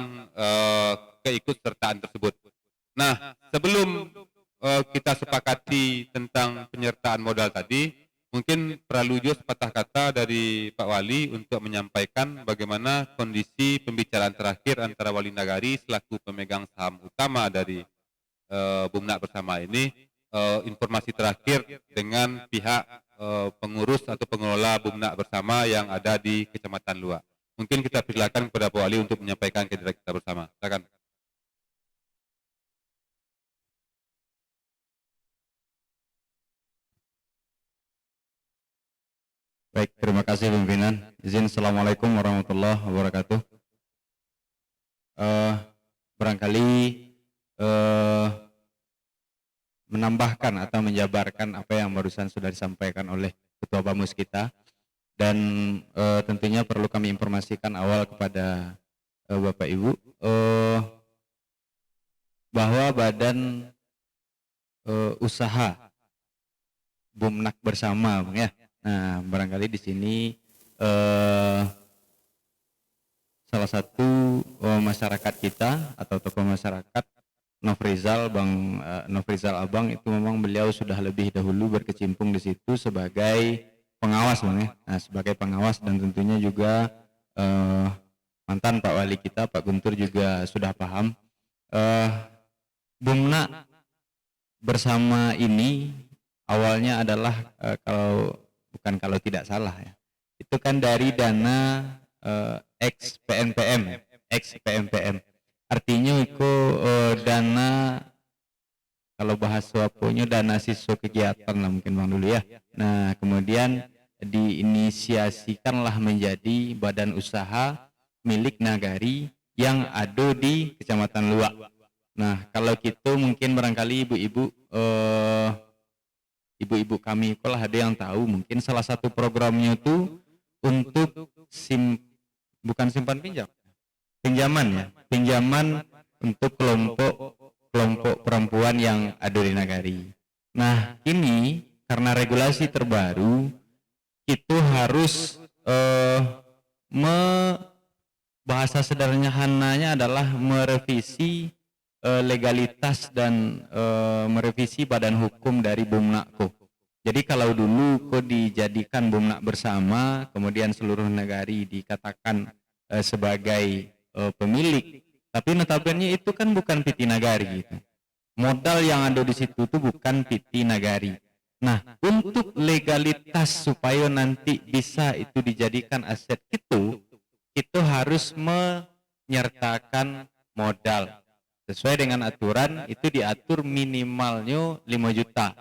keikutsertaan tersebut. Nah, sebelum kita sepakati tentang penyertaan modal tadi, mungkin perlu juga sepatah kata dari Pak Wali untuk menyampaikan bagaimana kondisi pembicaraan terakhir antara Wali Nagari selaku pemegang saham utama dari Bumnak bersama ini. Informasi terakhir dengan pihak pengurus atau pengelola Bumnak bersama yang ada di Kecamatan Luak. Mungkin kita persilakan kepada Pak Wali untuk menyampaikan kehadiran kita bersama. Silakan.
Baik, terima kasih pimpinan. Izin, Assalamualaikum warahmatullahi wabarakatuh. Barangkali menambahkan atau menjabarkan apa yang barusan sudah disampaikan oleh Ketua Bamus kita, dan tentunya perlu kami informasikan awal kepada Bapak Ibu bahwa badan usaha Bumnak bersama, Bang, ya. Nah, barangkali di sini salah satu masyarakat kita atau tokoh masyarakat Nofrizal, Bang Nofrizal Abang, itu memang beliau sudah lebih dahulu berkecimpung di situ sebagai pengawas, Bang, ya. Nah, sebagai pengawas, dan tentunya juga mantan Pak Wali kita Pak Guntur juga sudah paham. Bumnak bersama ini awalnya adalah kalau tidak salah ya, itu kan dari dana ex PNPM. Artinya itu dana, kalau bahas suaponya dana siswa kegiatan lah mungkin Bang dulu ya. Nah, kemudian diinisiasikanlah menjadi badan usaha milik nagari yang ada di Kecamatan Luak. Nah, kalau gitu mungkin barangkali ibu-ibu kami kalau ada yang tahu, mungkin salah satu programnya itu untuk bukan simpan pinjaman ya, pinjaman untuk kelompok perempuan yang ada di nagari. Nah, ini karena regulasi terbaru itu harus bahasa sederhananya adalah merevisi legalitas dan merevisi badan hukum dari Bumnakko. Jadi kalau dulu ko dijadikan Bumnak bersama, kemudian seluruh negari dikatakan sebagai pemilik, tapi notabene itu kan bukan piti nagari gitu. Modal yang ada di situ itu bukan piti nagari. Nah, untuk legalitas supaya nanti bisa itu dijadikan aset itu harus menyertakan modal. Sesuai dengan aturan itu diatur minimalnya 5 juta.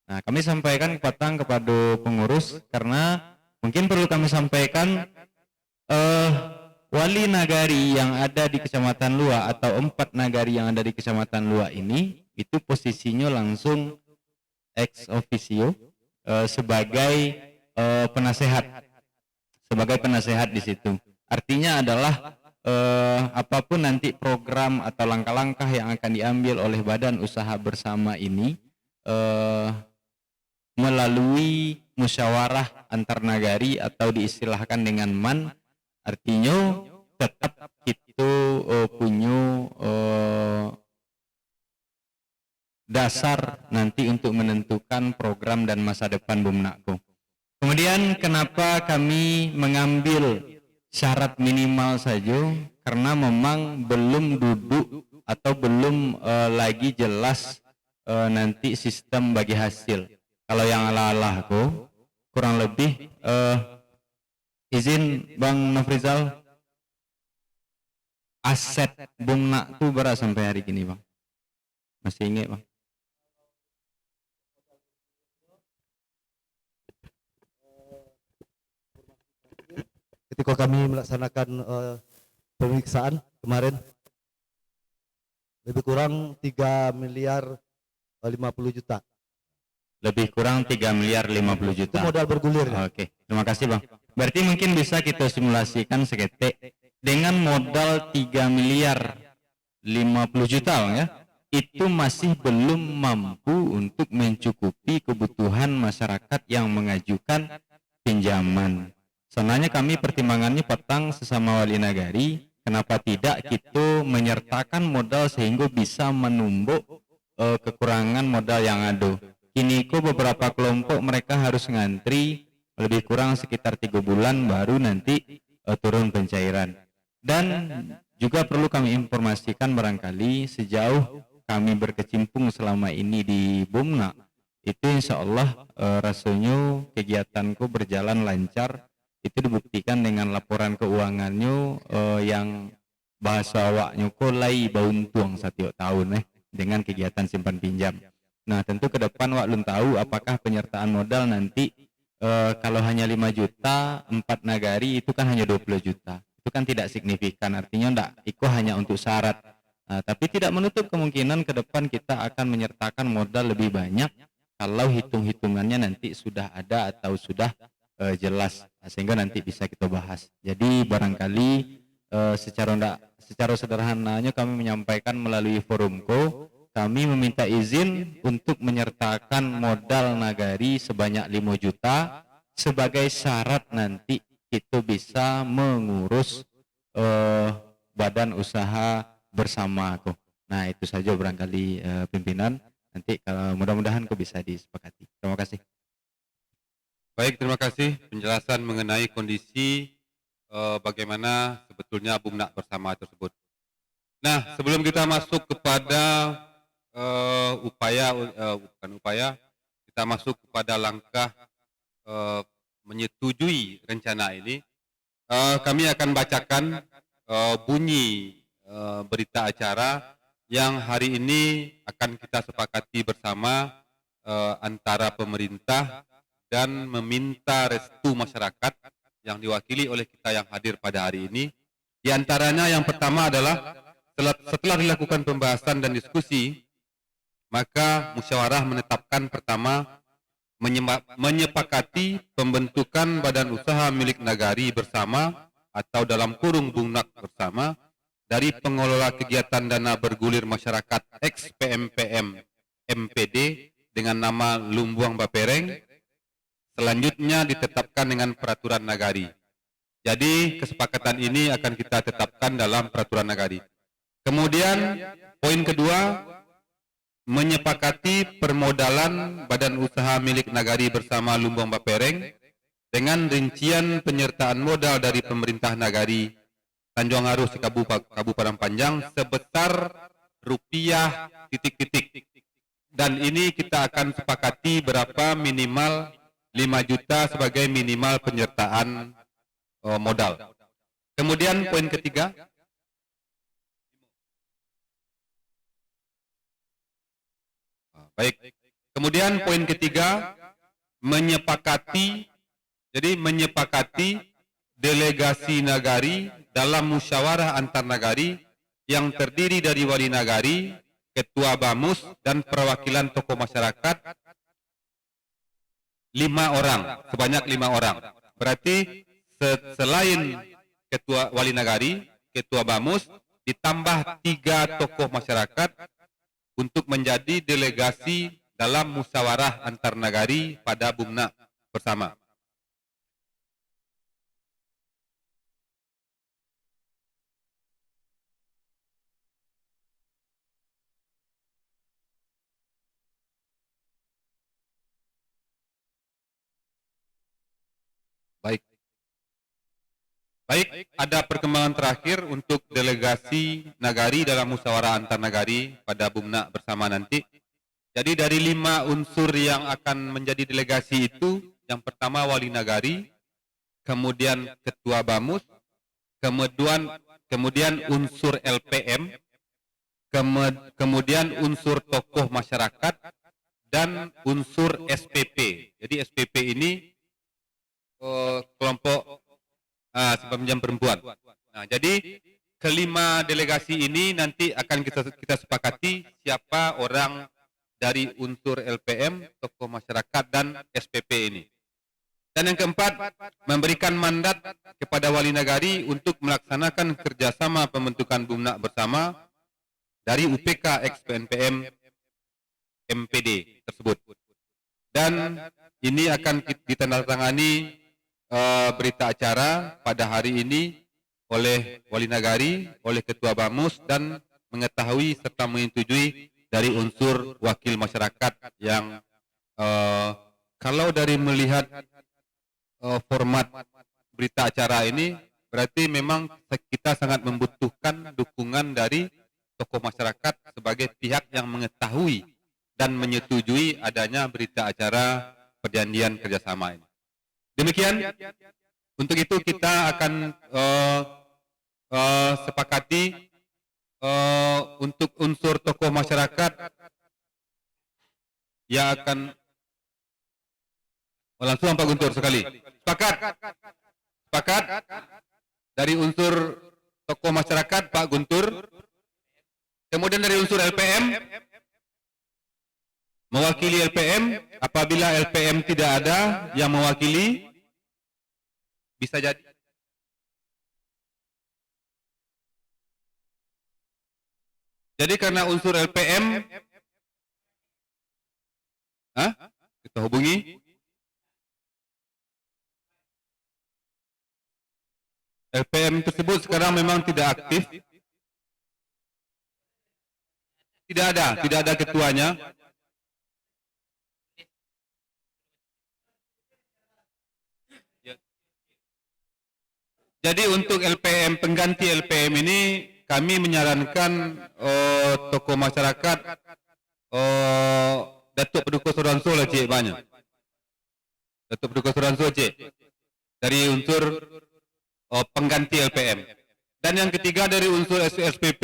Nah, kami sampaikan kepada pengurus karena mungkin perlu kami sampaikan wali nagari yang ada di Kecamatan Lua atau 4 nagari yang ada di Kecamatan Lua ini itu posisinya langsung ex officio sebagai penasehat di situ. Artinya adalah apapun nanti program atau langkah-langkah yang akan diambil oleh badan usaha bersama ini melalui musyawarah antar nagari atau diistilahkan dengan MAN. Artinya tetap kita punya dasar nanti untuk menentukan program dan masa depan Bumnakko. Kemudian kenapa kami mengambil syarat minimal saja? Karena memang belum duduk atau belum lagi jelas nanti sistem bagi hasil. Kalau yang ala-ala kurang lebih izin Bang Nofrizal, aset Bumnak itu berapa sampai hari ini Bang? Masih ingat Bang?
Ketika kami melaksanakan pemeriksaan kemarin, lebih kurang 3 miliar 50 juta.
Lebih kurang 3 miliar 50 juta.
Itu modal bergulir.
Oke, terima kasih Bang. Berarti mungkin bisa kita simulasikan seketik dengan modal 3 miliar 50 juta Bang ya. Itu masih belum mampu untuk mencukupi kebutuhan masyarakat yang mengajukan pinjaman. Sebenarnya kami pertimbangannya petang sesama wali nagari, kenapa tidak kita menyertakan modal sehingga bisa menumbuk kekurangan modal yang ada. Kini beberapa kelompok mereka harus ngantri lebih kurang sekitar 3 bulan baru nanti turun pencairan. Dan juga perlu kami informasikan barangkali sejauh kami berkecimpung selama ini di Bumnak, itu insya Allah rasanya kegiatanku berjalan lancar. Itu dibuktikan dengan laporan keuangannya yang bahasa awaknya lai bauntuang setiap tahun dengan kegiatan simpan pinjam. Nah tentu ke depan wak belum tahu apakah penyertaan modal nanti kalau hanya 5 juta 4 nagari itu kan hanya 20 juta. Itu kan tidak signifikan, artinya enggak itu hanya untuk syarat. Tapi tidak menutup kemungkinan ke depan kita akan menyertakan modal lebih banyak kalau hitung-hitungannya nanti sudah ada atau sudah jelas, sehingga nanti bisa kita bahas. Jadi barangkali secara sederhananya kami menyampaikan melalui forumko, kami meminta izin untuk menyertakan modal nagari sebanyak 5 juta sebagai syarat nanti kita bisa mengurus badan usaha bersama aku. Nah itu saja barangkali pimpinan, nanti mudah-mudahan aku bisa disepakati. Terima kasih.
Baik, terima kasih penjelasan mengenai kondisi bagaimana sebetulnya Bumnak bersama tersebut. Nah, sebelum kita masuk kepada kita masuk kepada langkah menyetujui rencana ini, kami akan bacakan bunyi berita acara yang hari ini akan kita sepakati bersama antara pemerintah dan meminta restu masyarakat yang diwakili oleh kita yang hadir pada hari ini. Di antaranya yang pertama adalah setelah dilakukan pembahasan dan diskusi, maka musyawarah menetapkan pertama menyepakati pembentukan badan usaha milik nagari bersama atau dalam kurung Bumnak bersama dari pengelola kegiatan dana bergulir masyarakat ex-PMPM MPD dengan nama Lumbuang Bapereng. Selanjutnya ditetapkan dengan peraturan nagari. Jadi kesepakatan ini akan kita tetapkan dalam peraturan nagari. Kemudian poin kedua, menyepakati permodalan badan usaha milik nagari bersama Lumbung Bapereng dengan rincian penyertaan modal dari pemerintah nagari Tanjung Aru Kabupaten Panjang sebesar rupiah titik-titik. Dan ini kita akan sepakati berapa minimal 5 juta sebagai minimal penyertaan modal. Kemudian poin ketiga, baik. Kemudian poin ketiga, menyepakati delegasi nagari dalam musyawarah antar nagari yang terdiri dari wali nagari, ketua BAMUS, dan perwakilan tokoh masyarakat 5 orang, sebanyak 5 orang. Berarti selain ketua wali nagari, ketua BAMUS, ditambah 3 tokoh masyarakat untuk menjadi delegasi dalam musyawarah antar nagari pada BUMNA bersama. Baik, ada perkembangan terakhir untuk delegasi nagari dalam musyawarah antar nagari pada BUMNA bersama nanti. Jadi dari 5 unsur yang akan menjadi delegasi itu, yang pertama wali nagari, kemudian ketua BAMUS, kemudian unsur LPM, kemudian unsur tokoh masyarakat, dan unsur SPP. Jadi SPP ini kelompok peminjam perempuan. Nah, jadi kelima delegasi ini nanti akan kita sepakati siapa orang dari unsur LPM, tokoh masyarakat, dan SPP ini. Dan yang keempat, memberikan mandat kepada wali nagari untuk melaksanakan kerjasama pembentukan BUMNA bersama dari UPK ex PNPM MPD tersebut. Dan ini akan ditandatangani berita acara pada hari ini oleh wali nagari, oleh ketua BAMUS, dan mengetahui serta menyetujui dari unsur wakil masyarakat yang kalau dari melihat format berita acara ini berarti memang kita sangat membutuhkan dukungan dari tokoh masyarakat sebagai pihak yang mengetahui dan menyetujui adanya berita acara perjanjian kerjasama ini. Demikian, untuk itu kita akan sepakati untuk unsur tokoh masyarakat yang akan langsung Pak Guntur sekali. Sepakat dari unsur tokoh masyarakat Pak Guntur, kemudian dari unsur LPM, mewakili LPM, apabila LPM tidak ada yang mewakili, bisa jadi. Jadi karena unsur LPM, kita hubungi. LPM tersebut sekarang memang tidak aktif. Tidak ada ketuanya. Jadi untuk LPM, pengganti LPM ini kami menyarankan tokoh masyarakat Datuk Paduka Suranso lah cik banyak. Datuk Paduka Suranso cik dari unsur pengganti LPM. Dan yang ketiga dari unsur SPP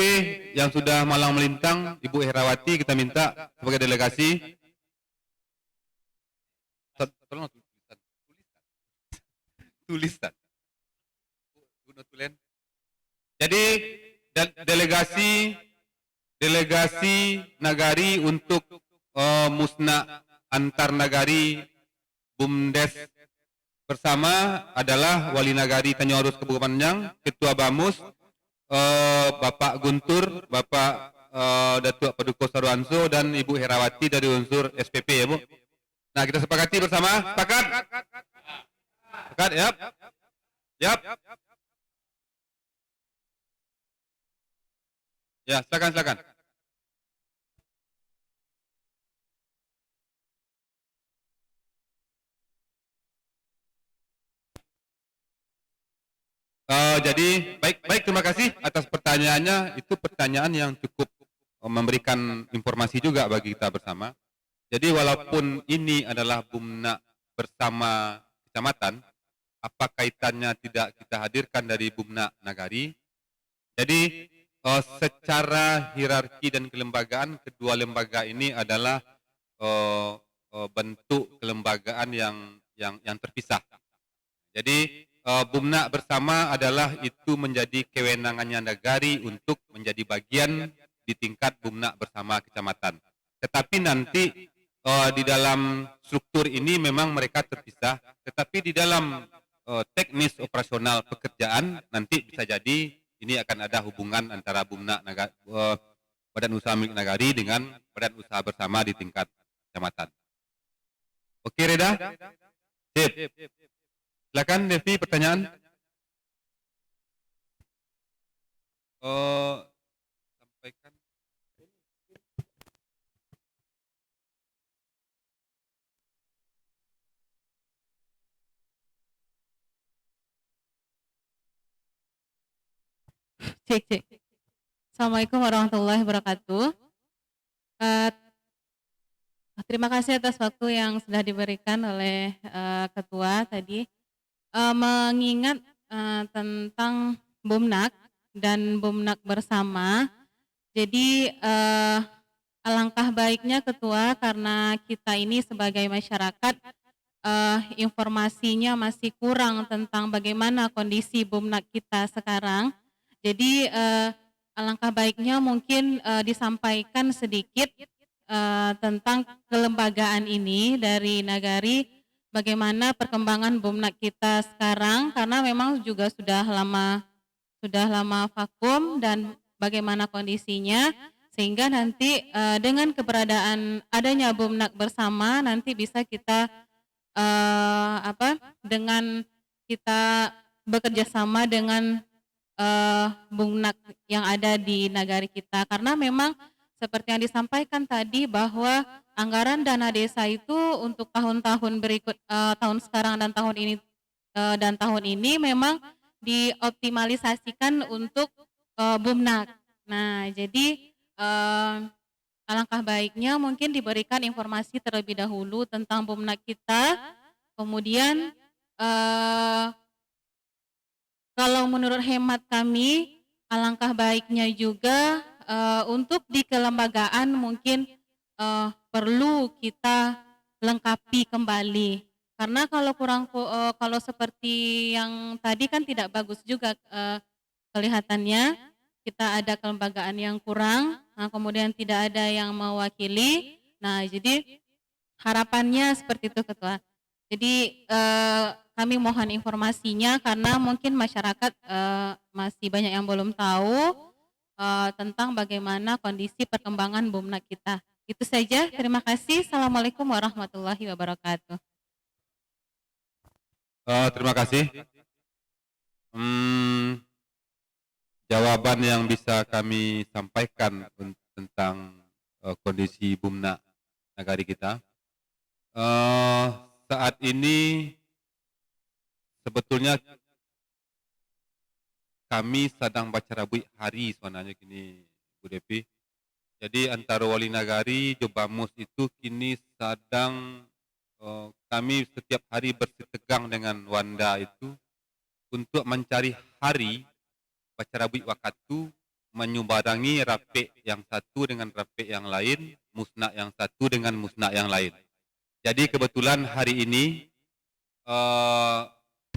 yang sudah malang melintang, Ibu Herawati kita minta sebagai delegasi. Tolong tulisan. Jadi delegasi nagari untuk musna antar nagari BUMDes bersama adalah wali nagari Tanjung Aru Kabupaten Panjang, ketua BAMUS Bapak Guntur, Bapak Datuk Paduka Saruanso, dan Ibu Herawati dari unsur SPP ya Bu. Nah kita sepakati bersama, sepakat yap. Ya, silakan. Jadi baik, terima kasih atas pertanyaannya. Itu pertanyaan yang cukup memberikan informasi juga bagi kita bersama. Jadi walaupun ini adalah Bumna bersama kecamatan, apa kaitannya tidak kita hadirkan dari Bumna Nagari? Jadi secara hierarki dan kelembagaan, kedua lembaga ini adalah bentuk kelembagaan yang terpisah. Jadi Bumna bersama adalah itu menjadi kewenangannya Nagari untuk menjadi bagian di tingkat Bumna bersama kecamatan. Tetapi nanti di dalam struktur ini memang mereka terpisah, tetapi di dalam teknis operasional pekerjaan nanti bisa jadi ini akan ada hubungan antara Bumna Badan Usaha Milik Nagari dengan Badan Usaha Bersama di tingkat kecamatan. Oke, Reda? Sip. Silakan Devi, pertanyaan. Sampaikan.
Cek. Assalamualaikum warahmatullahi wabarakatuh. Terima kasih atas waktu yang sudah diberikan oleh ketua tadi. Mengingat tentang Bumnak dan Bumnak bersama, jadi alangkah baiknya ketua, karena kita ini sebagai masyarakat informasinya masih kurang tentang bagaimana kondisi Bumnak kita sekarang. Jadi alangkah baiknya mungkin disampaikan sedikit tentang kelembagaan ini dari Nagari, bagaimana perkembangan Bumnak kita sekarang, karena memang juga sudah lama vakum dan bagaimana kondisinya, sehingga nanti dengan keberadaan adanya Bumnak bersama nanti bisa kita dengan kita bekerja sama dengan Bumnak yang ada di Nagari kita, karena memang seperti yang disampaikan tadi bahwa anggaran dana desa itu untuk tahun-tahun berikut, tahun sekarang dan tahun ini memang dioptimalisasikan untuk Bumnak. Nah, jadi alangkah baiknya mungkin diberikan informasi terlebih dahulu tentang Bumnak kita, kemudian kalau menurut hemat kami, alangkah baiknya juga untuk di kelembagaan mungkin perlu kita lengkapi kembali. Karena kalau seperti yang tadi kan tidak bagus juga kelihatannya, kita ada kelembagaan yang kurang, nah kemudian tidak ada yang mewakili. Nah, jadi harapannya seperti itu, Ketua. Jadi kami mohon informasinya karena mungkin masyarakat masih banyak yang belum tahu tentang bagaimana kondisi perkembangan Bumnak kita. Itu saja, terima kasih. Assalamualaikum warahmatullahi wabarakatuh.
Terima kasih. Jawaban yang bisa kami sampaikan tentang kondisi Bumnak Nagari kita. Saat ini sebetulnya kami sedang baca rabui hari sebenarnya kini, Bu Devi. Jadi antara Wali Nagari, Jobamus itu kini sedang kami setiap hari bersitegang dengan Wanda itu untuk mencari hari baca rabui wakatu, menyumbarangi rapi yang satu dengan rapi yang lain, musnak yang satu dengan musnak yang lain. Jadi kebetulan hari ini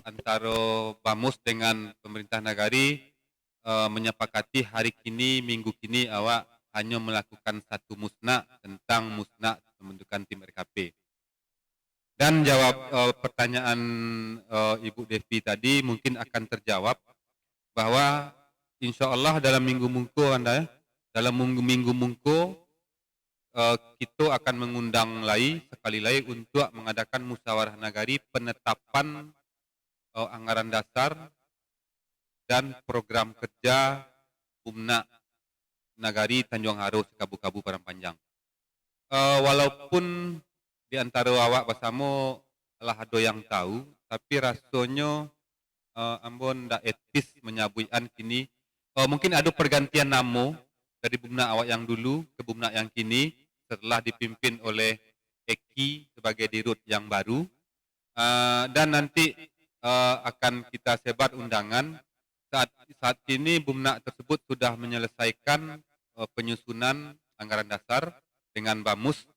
antara Bamus dengan pemerintah Nagari menyepakati hari kini, minggu kini awak hanya melakukan satu musnak tentang musnak pembentukan tim RKP. Dan jawab pertanyaan Ibu Devi tadi mungkin akan terjawab bahwa insya Allah dalam minggu mungko kita akan mengundang sekali lagi untuk mengadakan musyawarah Nagari penetapan anggaran dasar dan program kerja Bumnak Nagari Tanjung Haro Kabu-Kabu Padang walaupun di antara awak bersama lah ada yang tahu, tapi rasanya ambon ndak etis menyabuian kini. Mungkin ada pergantian nama dari Bumnak awak yang dulu ke Bumnak yang kini setelah dipimpin oleh Eki sebagai dirut yang baru. Dan nanti akan kita sebar undangan. Saat ini Bumnak tersebut sudah menyelesaikan penyusunan anggaran dasar dengan Bamus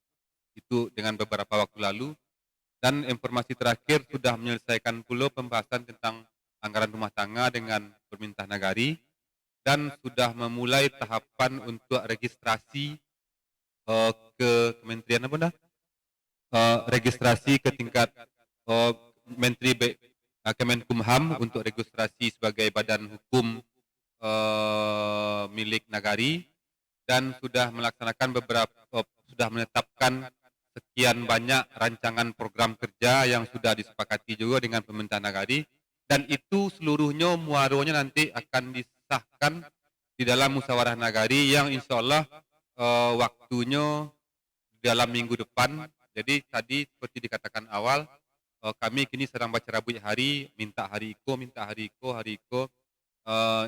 itu dengan beberapa waktu lalu, dan informasi terakhir sudah menyelesaikan pula pembahasan tentang anggaran rumah tangga dengan pemerintah Nagari, dan sudah memulai tahapan untuk registrasi ke Kementerian apa dah? Registrasi ke tingkat Menteri Kemenkumham untuk registrasi sebagai badan hukum milik Nagari, dan sudah melaksanakan sudah menetapkan sekian banyak rancangan program kerja yang sudah disepakati juga dengan pemerintah Nagari, dan itu seluruhnya muaronya nanti akan disahkan di dalam musyawarah Nagari yang insya Allah waktunya dalam minggu depan. Jadi tadi seperti dikatakan awal, kami kini sedang baca rabui hari, minta hari iko.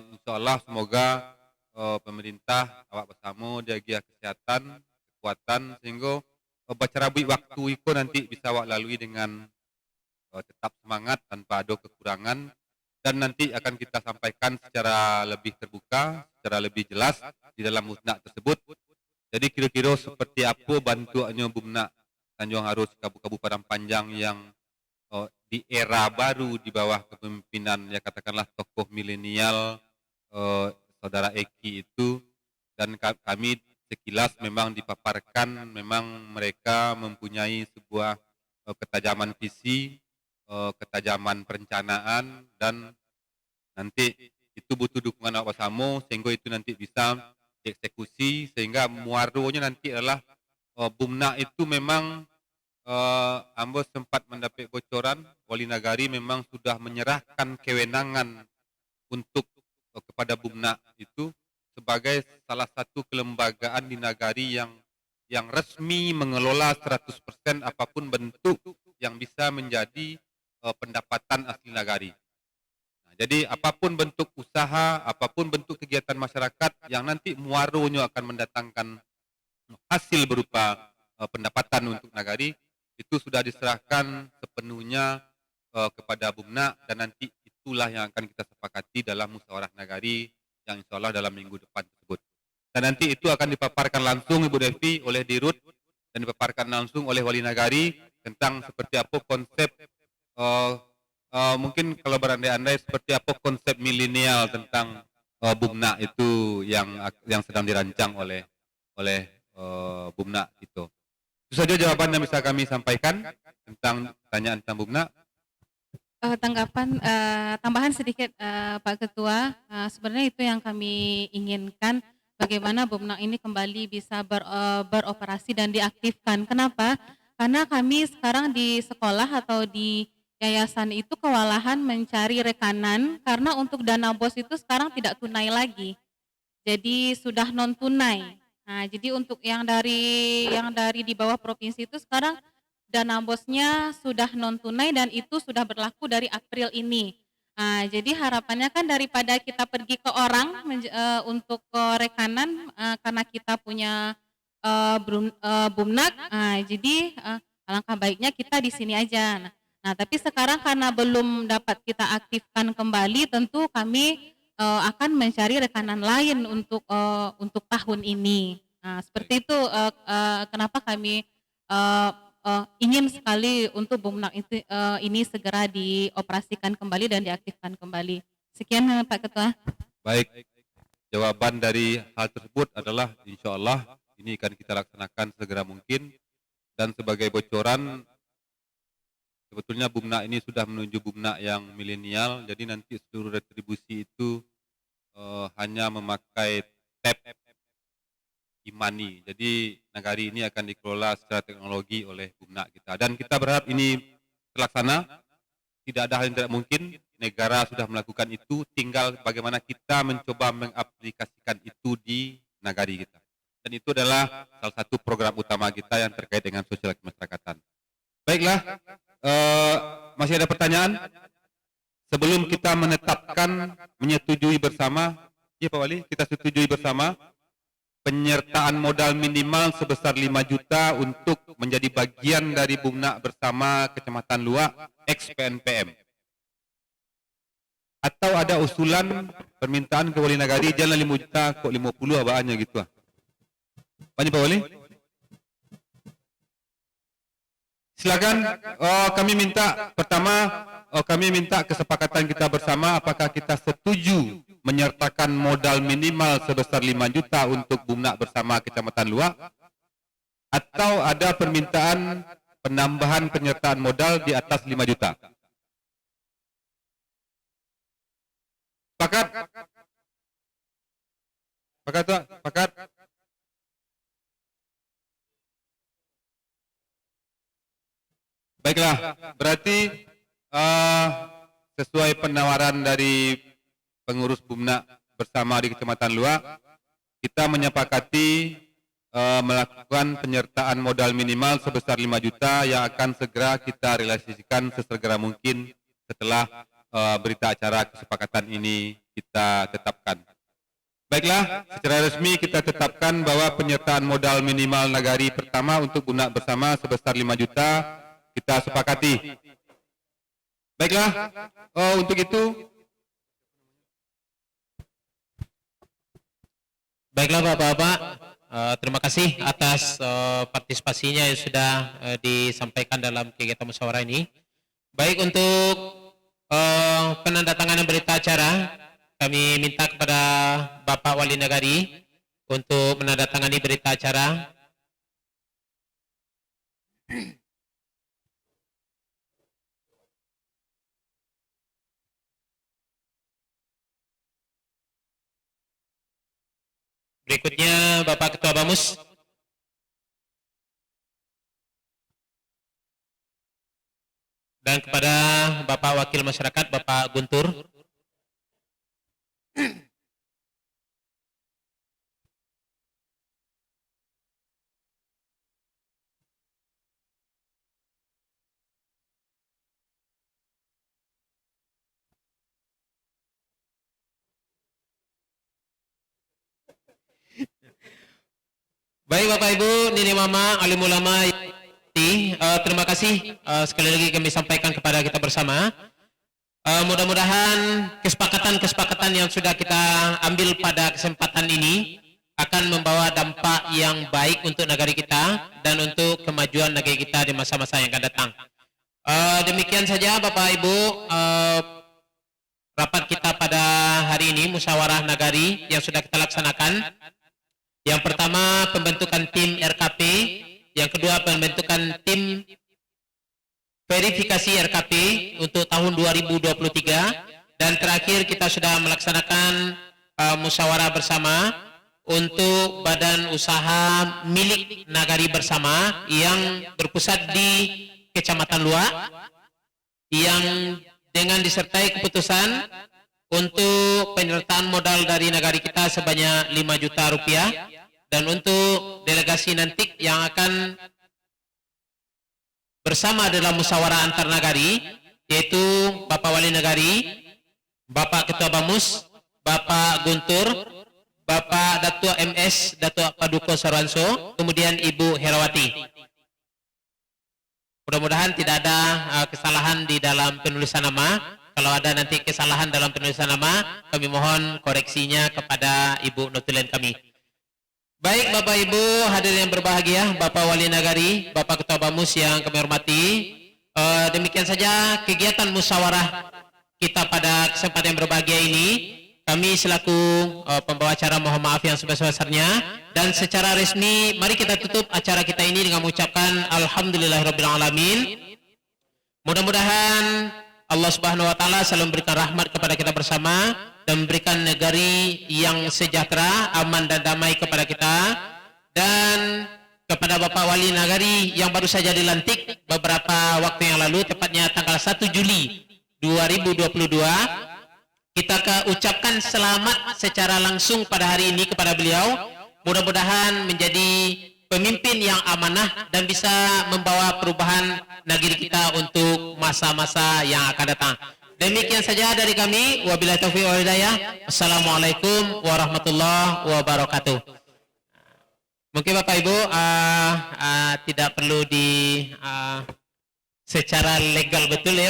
Insya Allah semoga pemerintah awak bersama jaga kesehatan, kekuatan, sehingga baca rabui waktu iko nanti bisa awak lalui dengan tetap semangat tanpa ada kekurangan, dan nanti akan kita sampaikan secara lebih terbuka, secara lebih jelas di dalam musnah tersebut. Jadi kira-kira seperti apa bantuannya Bumnak Tanjung Haro Kabu-Kabu Padang Panjang yang di era baru di bawah kepemimpinan ya katakanlah tokoh milenial saudara Eki itu, dan kami sekilas memang dipaparkan memang mereka mempunyai sebuah ketajaman visi, ketajaman perencanaan, dan nanti itu butuh dukungan awak bersama sehingga itu nanti bisa dieksekusi, sehingga muaronya nanti adalah Bumnak itu memang ambo sempat mendapat bocoran Wali Nagari memang sudah menyerahkan kewenangan untuk kepada Bumnak itu sebagai salah satu kelembagaan di Nagari yang resmi mengelola 100% apapun bentuk yang bisa menjadi pendapatan asli Nagari. Nah, jadi apapun bentuk usaha, apapun bentuk kegiatan masyarakat yang nanti muaronya akan mendatangkan hasil berupa pendapatan untuk Nagari, itu sudah diserahkan sepenuhnya kepada Bumnak, dan nanti itulah yang akan kita sepakati dalam musyawarah Nagari yang insya Allah dalam minggu depan tersebut. Dan nanti itu akan dipaparkan langsung Ibu Devi oleh Dirut dan dipaparkan langsung oleh Wali Nagari tentang seperti apa konsep mungkin kalau berandai-andai seperti apa konsep milenial tentang Bumnak itu yang sedang dirancang oleh Bumnak itu. Itu saja jawaban yang bisa kami sampaikan tentang pertanyaan tentang Bumnak.
Tanggapan tambahan sedikit Pak Ketua, sebenarnya itu yang kami inginkan, bagaimana Bumnak ini kembali bisa beroperasi dan diaktifkan. Kenapa? Karena kami sekarang di sekolah atau di yayasan itu kewalahan mencari rekanan karena untuk dana BOS itu sekarang tidak tunai lagi. Jadi sudah non tunai. Nah, jadi untuk yang dari di bawah provinsi itu sekarang dana BOS-nya sudah non tunai dan itu sudah berlaku dari April ini. Nah, jadi harapannya kan daripada kita pergi ke orang untuk rekanan karena kita punya Bumnak, jadi alangkah baiknya kita di sini aja. Nah, tapi sekarang karena belum dapat kita aktifkan kembali, tentu kami akan mencari rekanan lain untuk tahun ini. Nah, seperti itu kenapa kami ingin sekali untuk Bumnak ini segera dioperasikan kembali dan diaktifkan kembali. Sekian Pak Ketua.
Baik, jawaban dari hal tersebut adalah insya Allah ini akan kita laksanakan segera mungkin, dan sebagai bocoran sebetulnya Bumnak ini sudah menuju Bumnak yang milenial, jadi nanti seluruh retribusi itu hanya memakai tab e-money. Jadi Nagari ini akan dikelola secara teknologi oleh Bumnak kita, dan kita berharap ini terlaksana. Tidak ada hal yang tidak mungkin, negara sudah melakukan itu, tinggal bagaimana kita mencoba mengaplikasikan itu di nagari kita. Dan itu adalah salah satu program utama kita yang terkait dengan sosial kemasyarakatan. Baiklah, masih ada pertanyaan? Sebelum kita menetapkan, menyetujui bersama, ya Pak Wali, kita setujui bersama penyertaan modal minimal sebesar 5 juta untuk menjadi bagian dari Bumnak bersama Kecamatan Luak ex PNPM. Atau ada usulan permintaan ke Wali Nagari jangan 5 juta kok 50 abaannya gitu ah. Banyak Pak Wali? Silakan, kami minta pertama kami minta kesepakatan kita bersama apakah kita setuju menyertakan modal minimal sebesar 5 juta untuk Bumnak bersama Kecamatan Luak atau ada permintaan penambahan penyertaan modal di atas 5 juta. Sepakat? Sepakat Pak? Sepakat? Baiklah, berarti sesuai penawaran dari pengurus Bumnak bersama di Kecamatan Luak, kita menyepakati melakukan penyertaan modal minimal sebesar 5 juta yang akan segera kita realisasikan sesegera mungkin setelah berita acara kesepakatan ini kita tetapkan. Baiklah, secara resmi kita tetapkan bahwa penyertaan modal minimal nagari pertama untuk Bumnak bersama sebesar 5 juta kita sepakati. Baiklah, untuk itu.
Baiklah Bapak-Bapak, terima kasih atas partisipasinya yang sudah disampaikan dalam kegiatan musyawarah ini. Baik, untuk penandatanganan berita acara, kami minta kepada Bapak Wali Nagari untuk menandatangani berita acara. Berikutnya Bapak Ketua Bamus. Dan kepada Bapak Wakil Masyarakat, Bapak Guntur. Baik Bapak Ibu, Nini Mama, Alim Ulama, terima kasih sekali lagi kami sampaikan kepada kita bersama. Mudah-mudahan kesepakatan-kesepakatan yang sudah kita ambil pada kesempatan ini akan membawa dampak yang baik untuk negara kita dan untuk kemajuan negara kita di masa-masa yang akan datang. Demikian saja Bapak Ibu rapat kita pada hari ini, musyawarah nagari yang sudah kita laksanakan. Yang pertama pembentukan tim RKP, yang kedua pembentukan tim verifikasi RKP untuk tahun 2023, dan terakhir kita sudah melaksanakan musyawarah bersama untuk badan usaha milik nagari bersama yang berpusat di Kecamatan Luak, yang dengan disertai keputusan untuk penyertaan modal dari nagari kita sebanyak 5 juta rupiah. Dan untuk delegasi nanti yang akan bersama dalam musyawarah antar nagari, yaitu Bapak Wali Nagari, Bapak Ketua Bamus, Bapak Guntur, Bapak Datuk MS, Datuk Paduka Sarwanso, kemudian Ibu Herawati. Mudah-mudahan tidak ada kesalahan di dalam penulisan nama. Kalau ada nanti kesalahan dalam penulisan nama, kami mohon koreksinya kepada Ibu Notulen kami. Baik Bapak Ibu hadirin yang berbahagia, Bapak Wali Nagari, Bapak Ketua Bamus yang kami hormati, demikian saja kegiatan musyawarah kita pada kesempatan yang berbahagia ini. Kami selaku pembawa acara mohon maaf yang sebesar-besarnya, dan secara resmi mari kita tutup acara kita ini dengan mengucapkan alhamdulillahirabbil-alamin. Mudah-mudahan Allah Subhanahu wa taala selalu memberikan rahmat kepada kita bersama dan memberikan negeri yang sejahtera, aman dan damai kepada kita, dan kepada Bapak Wali Nagari yang baru saja dilantik beberapa waktu yang lalu, tepatnya tanggal 1 Juli 2022, kita ucapkan selamat secara langsung pada hari ini kepada beliau. mudah-mudahan menjadi pemimpin yang amanah dan bisa membawa perubahan negeri kita untuk masa-masa yang akan datang. Demikian saja dari kami. Wabillahi taufiq wal hidayah. Assalamualaikum warahmatullahi wabarakatuh. Mungkin Bapak Ibu tidak perlu secara legal betul ya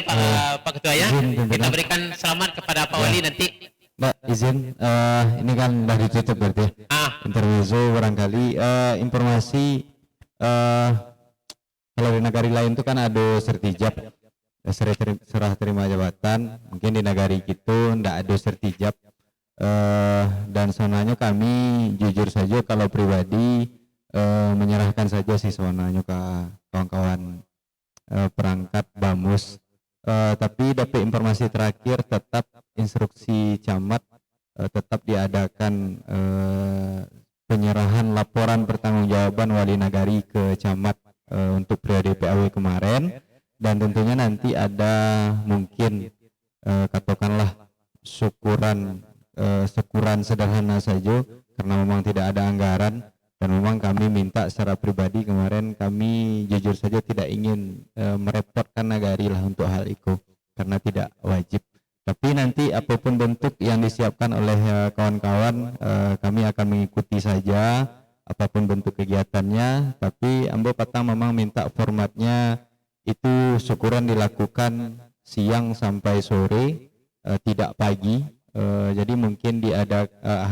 Pak Ketua ya. Kita berikan selamat kepada Pak Wali nanti.
Mbak izin, ini kan sudah ditutup berarti interview barangkali informasi kalau di negara lain itu kan ada sertijab serah terima jabatan, mungkin di negara itu tidak ada sertijab dan sonanya kami jujur saja kalau pribadi menyerahkan saja sih sonanya ke kawan-kawan perangkat BAMUS, tapi dapat informasi terakhir tetap instruksi camat tetap diadakan penyerahan laporan pertanggungjawaban wali nagari ke camat untuk periode PAW kemarin, dan tentunya nanti ada mungkin katakanlah syukuran sederhana saja karena memang tidak ada anggaran, dan memang kami minta secara pribadi kemarin, kami jujur saja tidak ingin merepotkan nagari lah untuk hal itu karena tidak wajib. Tapi nanti apapun bentuk yang disiapkan oleh kawan-kawan, kami akan mengikuti saja apapun bentuk kegiatannya. Tapi Ambo Patang memang minta formatnya itu syukuran dilakukan siang sampai sore, tidak pagi. Jadi mungkin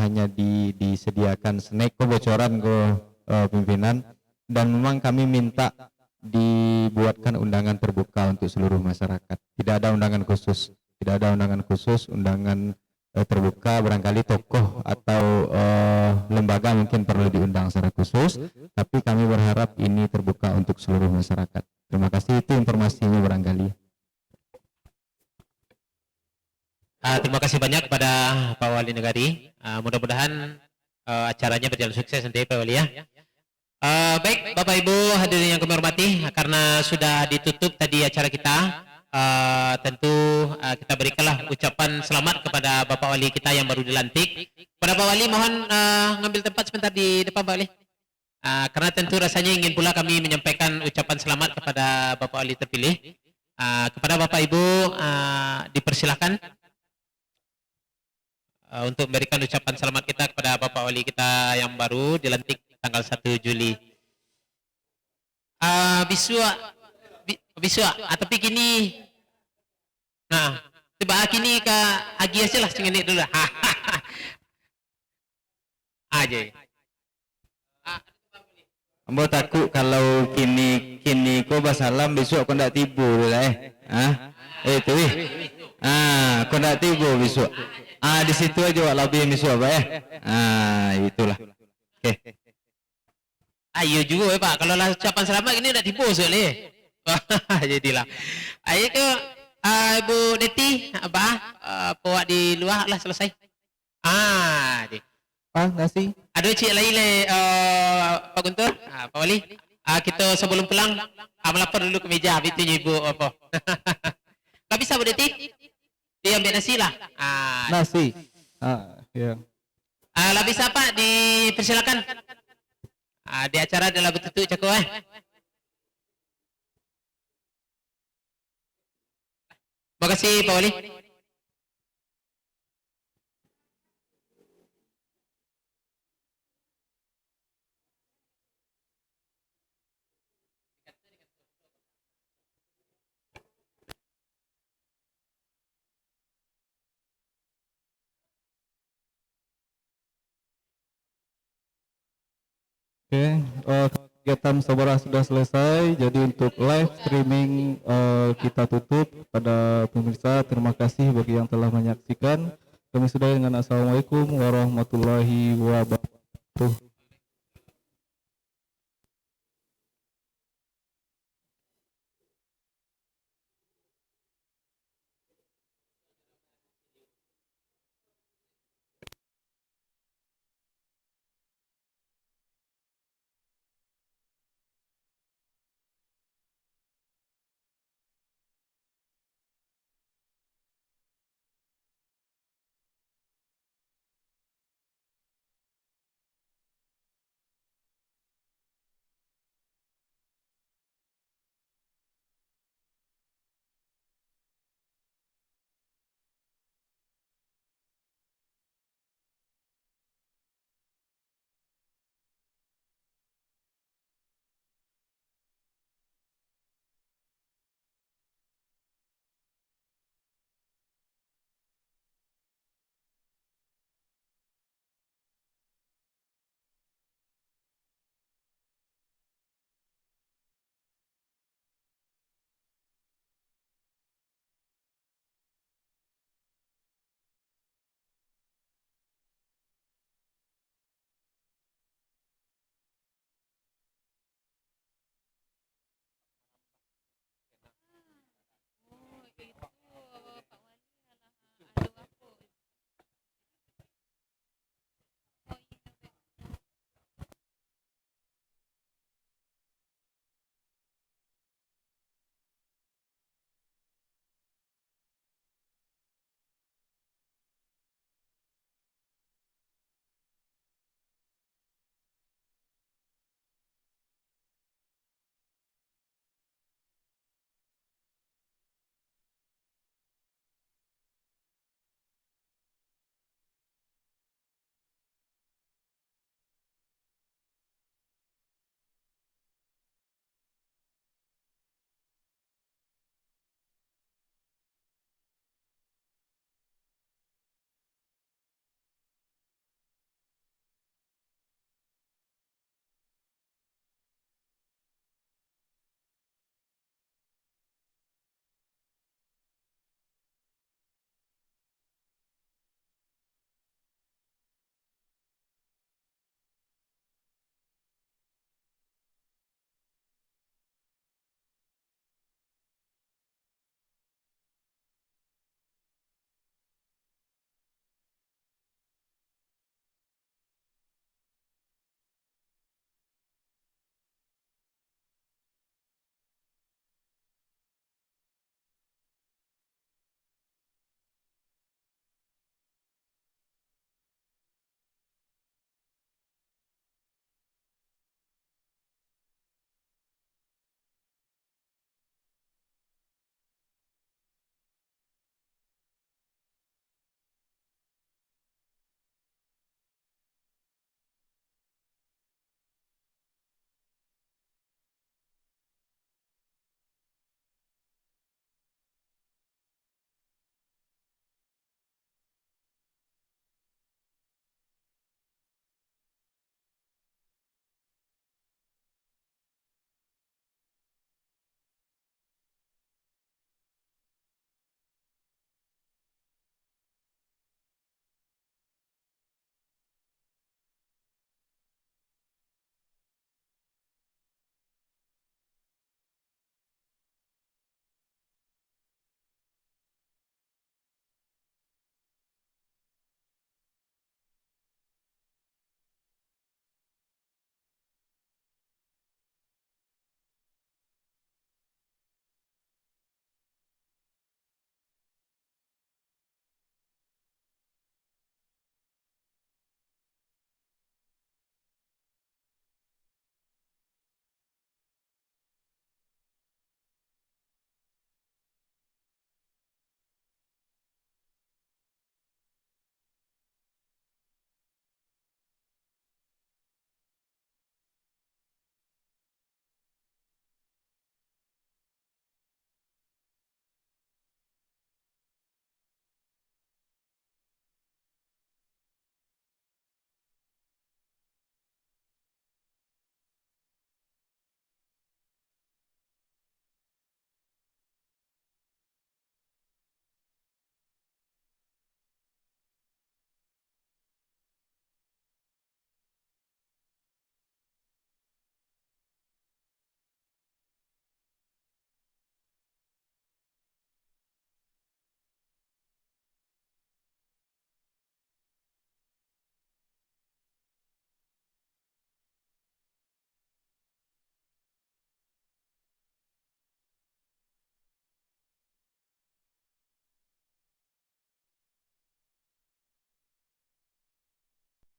hanya disediakan snack kebocoran ke pimpinan, dan memang kami minta dibuatkan undangan terbuka untuk seluruh masyarakat. Tidak ada undangan khusus. Tidak ada undangan khusus, undangan terbuka, barangkali tokoh atau lembaga mungkin perlu diundang secara khusus, tapi kami berharap ini terbuka untuk seluruh masyarakat. Terima kasih, itu informasinya barangkali.
Terima kasih banyak kepada Pak Wali Negari. Mudah-mudahan acaranya berjalan sukses nanti Pak Wali ya. Baik Bapak Ibu hadirin yang kami hormati, karena sudah ditutup tadi acara kita, tentu kita berikanlah ucapan selamat kepada Bapak Wali kita yang baru dilantik. Kepada Pak Wali mohon ngambil tempat sebentar di depan Pak Wali, karena tentu rasanya ingin pula kami menyampaikan ucapan selamat kepada Bapak Wali terpilih. Kepada Bapak Ibu dipersilahkan untuk memberikan ucapan selamat kita kepada Bapak Wali kita yang baru dilantik tanggal 1 Juli. Biswa tapi kini nah tiba kini ke agi aja lah cengeni dulu aja.
Ambo takut kalau kini ko basalam besok kau ndak tibu lah itu kau ndak tibu besok di situ aja lebih besok apa itulah. Oke.
Ayo juga Pak, kalau lah ucapan selamat ini ndak tipu soalnya. Jadilah. Ayo ke Ibu Deti, puak di luar lah selesai.
Nasi.
Ada cik lain Pak Guntur, Pak Wali. Kita sebelum pulang melapor dulu ke meja, itu Ibu apa. Nggak bisa Bu Deti? Dia ambil nasi lah.
Nasi. Ya.
Lah bisa Pak, dipersilakan. Di acara adalah betul cakap Terima kasih Pak Wali.
Kegiatan saudara sudah selesai, jadi untuk live streaming kita tutup. Pada pemirsa, terima kasih bagi yang telah menyaksikan. Kami sudah dengan Assalamualaikum warahmatullahi wabarakatuh.